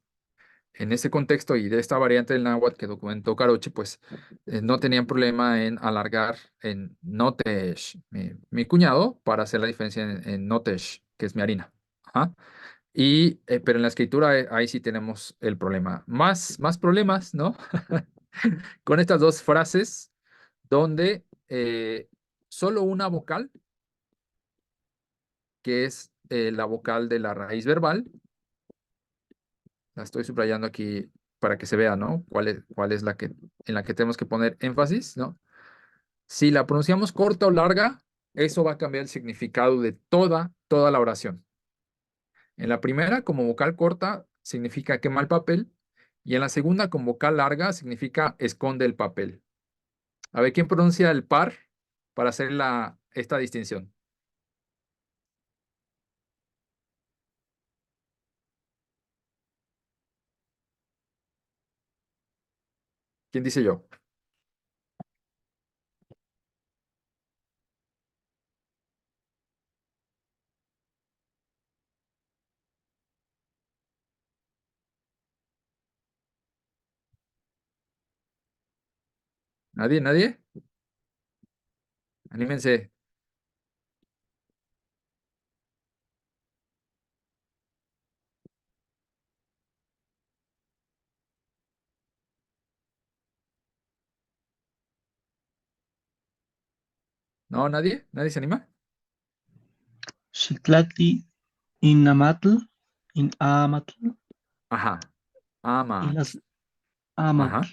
S1: en ese contexto y de esta variante del náhuatl que documentó Caroche, pues, no tenían problema en alargar en notesh, mi cuñado, para hacer la diferencia en notesh, que es mi harina. Ajá. Pero en la escritura ahí sí tenemos el problema. Más problemas, ¿no? Con estas dos frases donde solo una vocal, que es la vocal de la raíz verbal, la estoy subrayando aquí para que se vea, ¿no? Cuál es la que, en la que tenemos que poner énfasis, ¿no? Si la pronunciamos corta o larga, eso va a cambiar el significado de toda la oración. En la primera, como vocal corta, significa quema el papel, y en la segunda, con vocal larga, significa esconde el papel. A ver, ¿quién pronuncia el par para hacer esta distinción? ¿Quién dice yo? ¿Nadie? ¿Nadie? Anímense. ¿No? ¿Nadie? ¿Nadie se anima?
S5: Xitlati, Inamatl, Inamatl,
S1: Ajá.
S5: y
S1: Amat.
S5: Amatl,
S1: Ajá,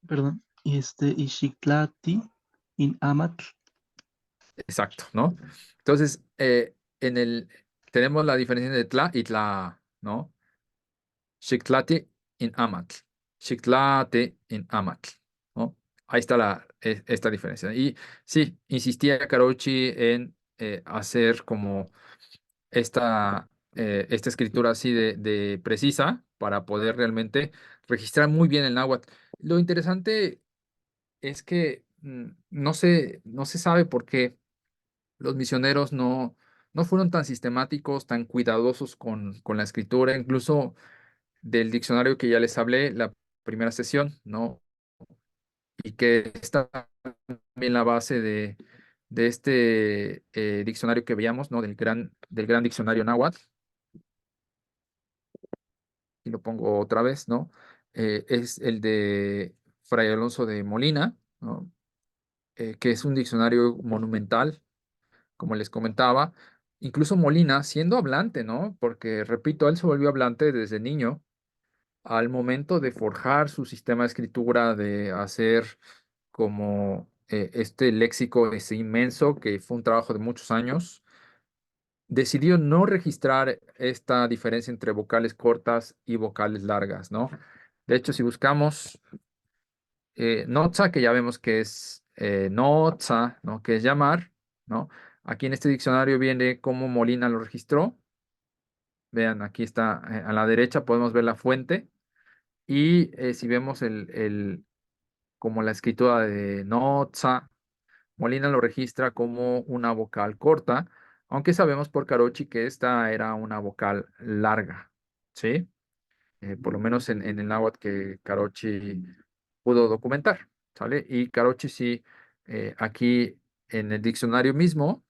S5: perdón, y Xitlati in Amatl.
S1: exacto, ¿no? Entonces, tenemos la diferencia de tla y tla, ¿no? Xictlati in Amatl. Xictlate in Amatl, ¿no? Ahí está esta diferencia. Y sí, insistía Carochi en hacer como esta escritura así de precisa para poder realmente registrar muy bien el náhuatl. Lo interesante es que no se sabe por qué los misioneros no fueron tan sistemáticos, tan cuidadosos con la escritura, incluso del diccionario que ya les hablé, la primera sesión, ¿no? Y que está también la base de este diccionario que veíamos, ¿no? Del gran diccionario náhuatl, y lo pongo otra vez, ¿no? Es el de Fray Alonso de Molina, ¿no? Que es un diccionario monumental, como les comentaba. Incluso Molina, siendo hablante, ¿no? Porque, repito, él se volvió hablante desde niño al momento de forjar su sistema de escritura, de hacer como este léxico ese inmenso, que fue un trabajo de muchos años, decidió no registrar esta diferencia entre vocales cortas y vocales largas, ¿no? De hecho, si buscamos notza, que ya vemos que es notza, ¿no? Que es llamar, ¿no? Aquí en este diccionario viene cómo Molina lo registró. Vean, aquí está a la derecha, podemos ver la fuente. Y si vemos como la escritura de notza, Molina lo registra como una vocal corta, aunque sabemos por Carochi que esta era una vocal larga, ¿sí? Por lo menos en el náhuatl que Carochi pudo documentar, ¿sale? Y Carochi sí, aquí en el diccionario mismo,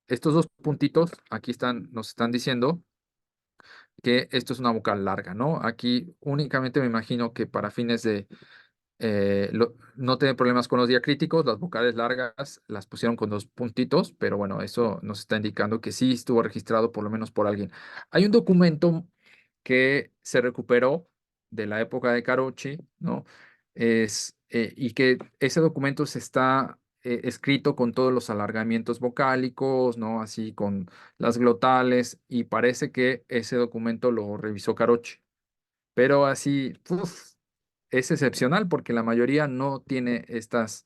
S1: estos dos puntitos aquí nos están diciendo que esto es una vocal larga, ¿no? Aquí únicamente me imagino que para fines de no tener problemas con los diacríticos, las vocales largas las pusieron con dos puntitos, pero bueno, eso nos está indicando que sí estuvo registrado por lo menos por alguien. Hay un documento que se recuperó de la época de Carochi, ¿no? Y que ese documento se está escrito con todos los alargamientos vocálicos, ¿no? Así con las glotales, y parece que ese documento lo revisó Carochi. Pero así, uf, es excepcional porque la mayoría no tiene estos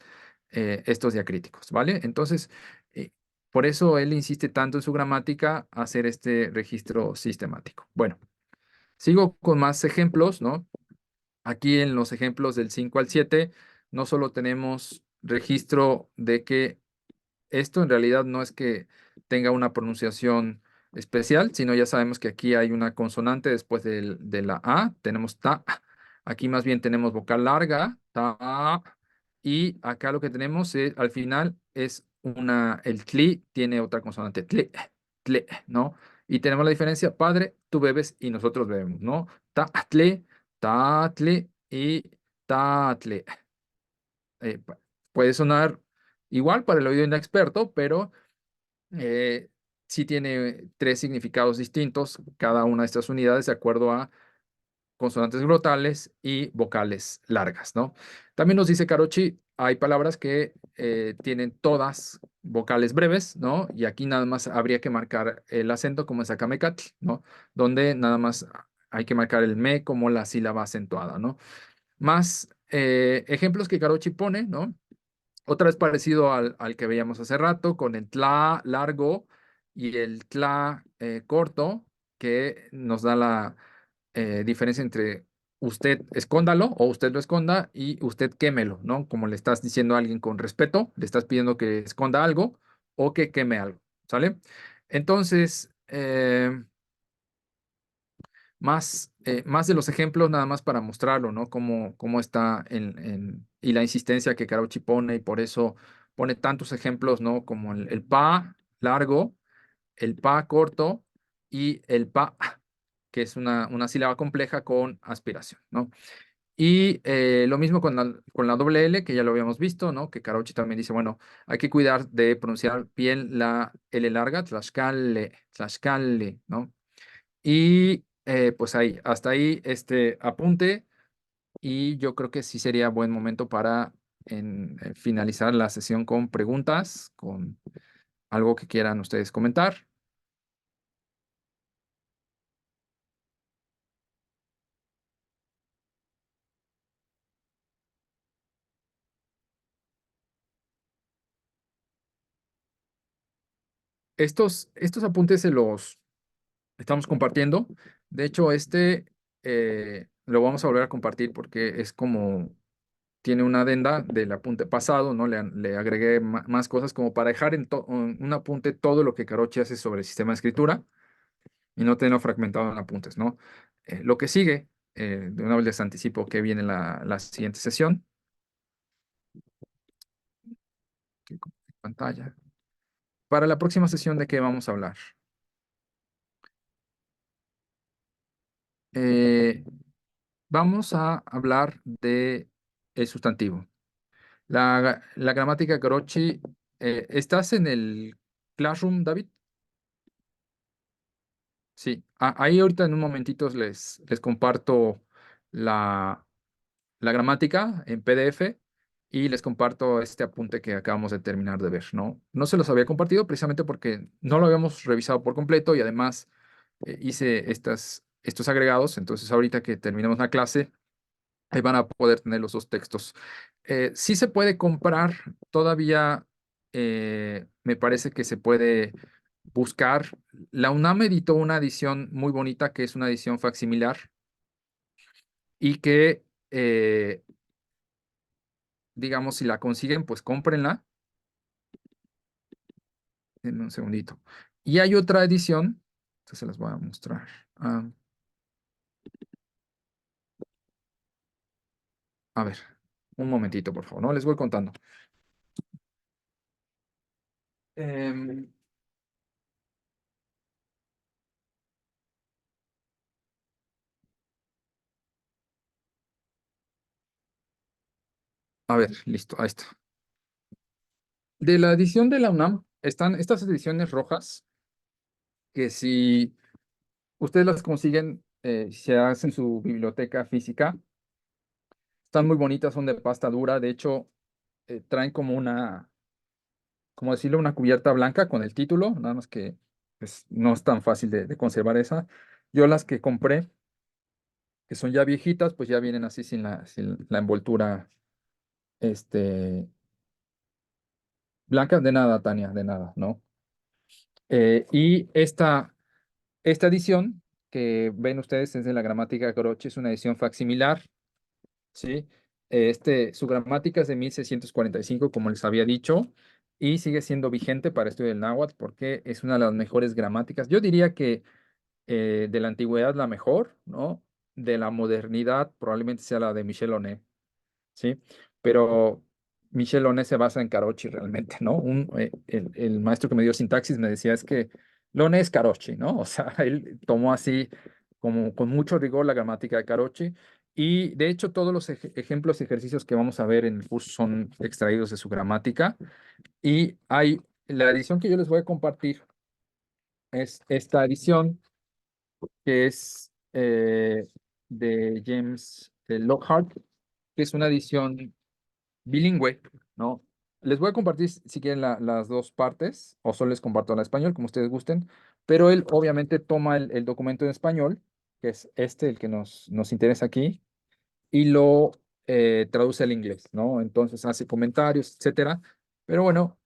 S1: diacríticos, ¿vale? Entonces, eh, por eso él insiste tanto en su gramática hacer este registro sistemático. Bueno, sigo con más ejemplos, ¿no? Aquí en los ejemplos del 5 al 7, no solo tenemos registro de que esto en realidad no es que tenga una pronunciación especial, sino ya sabemos que aquí hay una consonante después de la A, tenemos ta. Aquí más bien tenemos vocal larga, ta, y acá lo que tenemos al final es el tli tiene otra consonante, tle, ¿no? Y tenemos la diferencia, padre, tú bebes y nosotros bebemos, ¿no? Ta, tle y ta, tle. Eh, pa- Puede sonar igual para el oído inexperto, pero eh, sí tiene tres significados distintos cada una de estas unidades de acuerdo a consonantes glotales y vocales largas, ¿no? También nos dice Carochi, hay palabras que tienen todas vocales breves, ¿no? Y aquí nada más habría que marcar el acento como en Sacamecatl, ¿no? Donde nada más hay que marcar el me como la sílaba acentuada, ¿no? Más ejemplos que Carochi pone, ¿no? Otra vez parecido al que veíamos hace rato, con el tla largo y el tla corto, que nos da la diferencia entre usted escóndalo o usted lo esconda y usted quémelo, ¿no? Como le estás diciendo a alguien con respeto, le estás pidiendo que esconda algo o que queme algo, ¿sale? Entonces, más de los ejemplos, nada más para mostrarlo, ¿no? Cómo está y la insistencia que Carochi pone, y por eso pone tantos ejemplos, ¿no? Como el pa largo, el pa corto y el pa, que es una sílaba compleja con aspiración, ¿no? Y lo mismo con la doble L, que ya lo habíamos visto, ¿no? Que Carochi también dice, bueno, hay que cuidar de pronunciar bien la L larga, tlaxcale, ¿no? Y pues hasta ahí este apunte. y yo creo que sí sería buen momento para finalizar la sesión con preguntas, con algo que quieran ustedes comentar. Estos apuntes se los estamos compartiendo. De hecho, lo vamos a volver a compartir porque es como tiene una adenda del apunte pasado, ¿no? Le agregué más cosas como para dejar en un apunte todo lo que Carochi hace sobre el sistema de escritura y no tenerlo fragmentado en apuntes, ¿no? Lo que sigue, de una vez les anticipo que viene la siguiente sesión. Aquí compartir pantalla. Para la próxima sesión, ¿de qué vamos a hablar? Eh, Vamos a hablar de el sustantivo. La gramática Carochi, ¿estás en el Classroom, David? Sí, ahí ahorita en un momentito les comparto la, la gramática en PDF y les comparto este apunte que acabamos de terminar de ver, ¿no? No se los había compartido precisamente porque no lo habíamos revisado por completo y además hice estos agregados, entonces ahorita que terminemos la clase, ahí van a poder tener los dos textos. Sí se puede comprar, todavía me parece que se puede buscar. La UNAM editó una edición muy bonita que es una edición facsimilar y que, digamos, si la consiguen, pues cómprenla. Denme un segundito. Y hay otra edición, entonces se las voy a mostrar. A ver, un momentito, por favor, ¿no? Les voy contando. Em, a ver, listo, ahí está. De la edición de la UNAM están estas ediciones rojas que si ustedes las consiguen, se hacen su biblioteca física. Están muy bonitas, son de pasta dura. De hecho, traen como como decirlo, una cubierta blanca con el título, nada más que pues, no es tan fácil de conservar esa. Yo las que compré, que son ya viejitas, pues ya vienen así sin la envoltura blanca. De nada, Tania, de nada, ¿no? Y esta edición que ven ustedes es de la gramática Croce, es una edición facsimilar, ¿sí? Su gramática es de 1645, como les había dicho, y sigue siendo vigente para estudio del náhuatl porque es una de las mejores gramáticas. Yo diría que de la antigüedad la mejor, ¿no? De la modernidad probablemente sea la de Michel Oné, ¿sí? Pero Michel Oné se basa en Carochi realmente, ¿no? El maestro que me dio sintaxis me decía es que Oné es Carochi, ¿no? O sea, él tomó así como con mucho rigor la gramática de Carochi y de hecho todos los ejemplos y ejercicios que vamos a ver en el curso son extraídos de su gramática y hay la edición que yo les voy a compartir es esta edición que es de James Lockhart, que es una edición bilingüe, ¿no? Les voy a compartir si quieren las dos partes, o solo les comparto la español, como ustedes gusten, pero él obviamente toma el documento en español, que es el que nos interesa aquí, y lo traduce al inglés, ¿no? Entonces hace comentarios, etcétera. Pero bueno,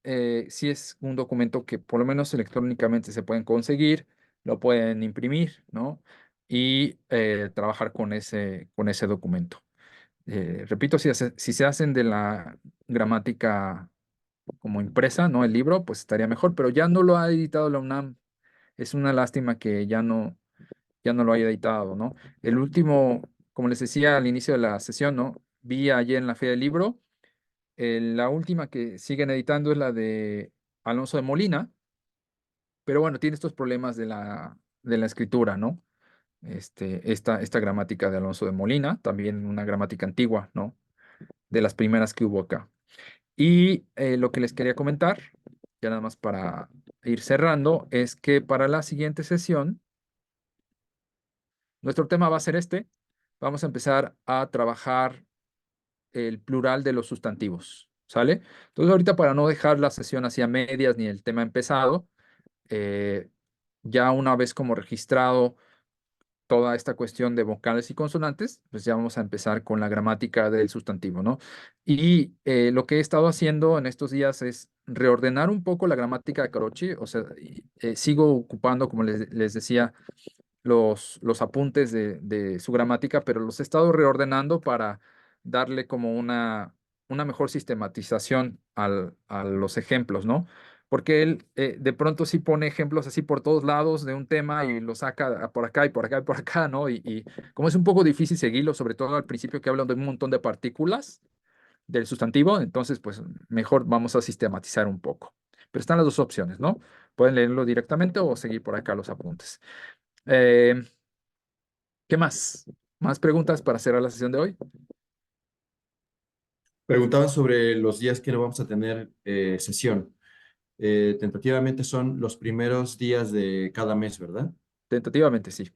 S1: sí es un documento que por lo menos electrónicamente se pueden conseguir, lo pueden imprimir, ¿no? Y trabajar con ese documento. Repito, si se hacen de la gramática como impresa, ¿no? El libro, pues estaría mejor, pero ya no lo ha editado la UNAM. Es una lástima que ya no lo haya editado, ¿no? El último, como les decía al inicio de la sesión, ¿no? Vi ayer en la Feria del Libro, la última que siguen editando es la de Alonso de Molina, pero bueno, tiene estos problemas de la escritura, ¿no? Esta gramática de Alonso de Molina, también una gramática antigua, ¿no? De las primeras que hubo acá. Y lo que les quería comentar, ya nada más para ir cerrando, es que para la siguiente sesión, nuestro tema va a ser vamos a empezar a trabajar el plural de los sustantivos, ¿sale? Entonces ahorita para no dejar la sesión así a medias ni el tema empezado, eh, ya una vez como registrado toda esta cuestión de vocales y consonantes, pues ya vamos a empezar con la gramática del sustantivo, ¿no? Y lo que he estado haciendo en estos días es reordenar un poco la gramática de Carochi, o sea, sigo ocupando, como les decía, los apuntes de su gramática, pero los he estado reordenando para darle como una mejor sistematización a los ejemplos, ¿no? Porque él de pronto sí pone ejemplos así por todos lados de un tema y lo saca por acá y por acá y por acá, ¿no? Y como es un poco difícil seguirlo, sobre todo al principio que hablan de un montón de partículas del sustantivo, entonces pues mejor vamos a sistematizar un poco. Pero están las dos opciones, ¿no? Pueden leerlo directamente o seguir por acá los apuntes. Eh, ¿Qué más? ¿Más preguntas para cerrar la sesión de hoy?
S2: Preguntaban sobre los días que no vamos a tener sesión. Tentativamente son los primeros días de cada mes, ¿verdad?
S1: Tentativamente, sí.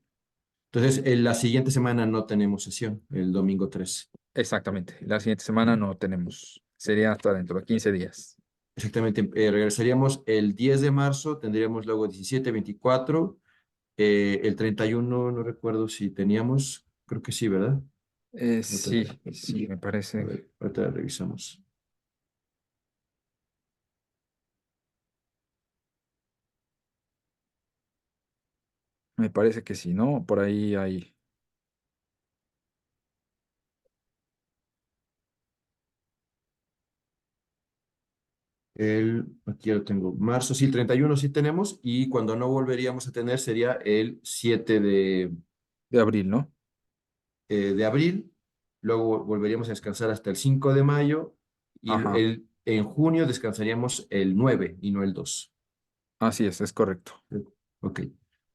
S2: Entonces, en la siguiente semana no tenemos sesión, el domingo 3.
S1: Exactamente. La siguiente semana no tenemos. Sería hasta dentro de 15 días.
S2: Exactamente, regresaríamos el 10 de marzo, tendríamos luego 17, 24, el 31, no recuerdo si teníamos, creo que sí, ¿verdad? Ahorita-
S1: Sí, sí, me
S2: A
S1: parece.
S2: ver, ahorita revisamos.
S1: Me parece que sí, ¿no? Por ahí hay.
S2: Aquí ya lo tengo, marzo, sí, el 31 sí tenemos, y cuando no volveríamos a tener sería el 7
S1: De abril, ¿no?
S2: de abril, luego volveríamos a descansar hasta el 5 de mayo, y
S1: Ajá.
S2: en junio descansaríamos el 9 y no el 2.
S1: Así es correcto.
S2: Ok,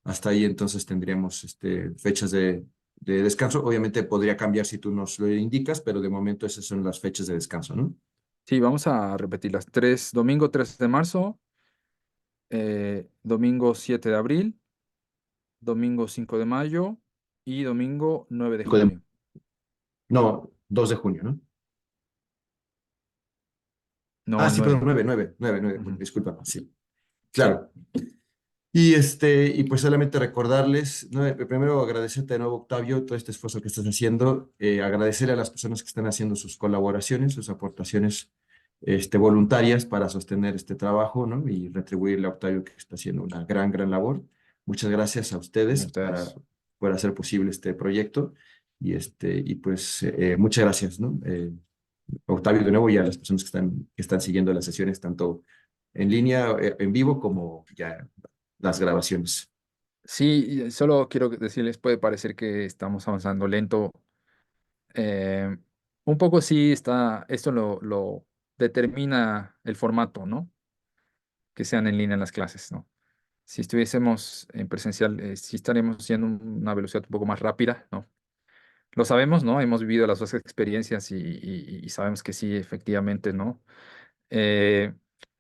S2: hasta ahí entonces tendríamos fechas de descanso. Obviamente podría cambiar si tú nos lo indicas, pero de momento esas son las fechas de descanso, ¿no?
S1: Sí, vamos a repetir las tres. Domingo 3 de marzo, domingo 7 de abril, domingo 5 de mayo y domingo 9 de
S2: 5 de-
S1: junio.
S2: no, 2 de junio, ¿no?
S1: No,
S2: Ah,
S1: el
S2: sí, perdón,
S1: 9.
S2: 9 de junio,
S1: Ujú.
S2: disculpa, sí,
S1: Sí.
S2: claro. Y pues solamente recordarles, ¿no? Primero agradecerte de nuevo, Octavio, todo este esfuerzo que estás haciendo, agradecer a las personas que están haciendo sus colaboraciones, sus aportaciones voluntarias para sostener este trabajo, ¿no? Y retribuirle a Octavio que está haciendo una gran, gran labor. Muchas gracias a ustedes
S1: Ustedes.
S2: por hacer posible este proyecto y pues muchas gracias, ¿no? Octavio de nuevo y a las personas que están siguiendo las sesiones, tanto en línea, en vivo, como ya las grabaciones.
S1: Sí, y solo quiero decirles, puede parecer que estamos avanzando lento. Eh, un poco sí está, esto lo determina el formato, ¿no? Que sean en línea las clases, ¿no? Si estuviésemos en presencial, sí estaríamos haciendo una velocidad un poco más rápida, ¿no? Lo sabemos, ¿no? Hemos vivido las dos experiencias y sabemos que sí, efectivamente, ¿no? Eh,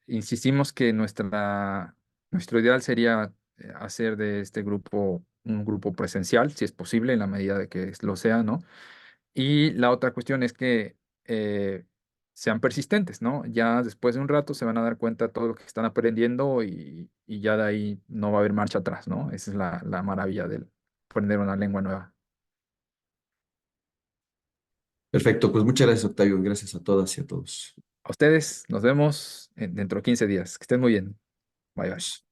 S1: insistimos que nuestro ideal sería hacer de este grupo un grupo presencial, si es posible, en la medida de que lo sea, ¿no? Y la otra cuestión es que sean persistentes, ¿no? Ya después de un rato se van a dar cuenta de todo lo que están aprendiendo y ya de ahí no va a haber marcha atrás, ¿no? Esa es la maravilla del aprender una lengua nueva.
S2: Perfecto, pues muchas gracias, Octavio. Gracias a todas y a todos.
S1: A ustedes, nos vemos dentro de 15 días. Que estén muy bien. Bye bye.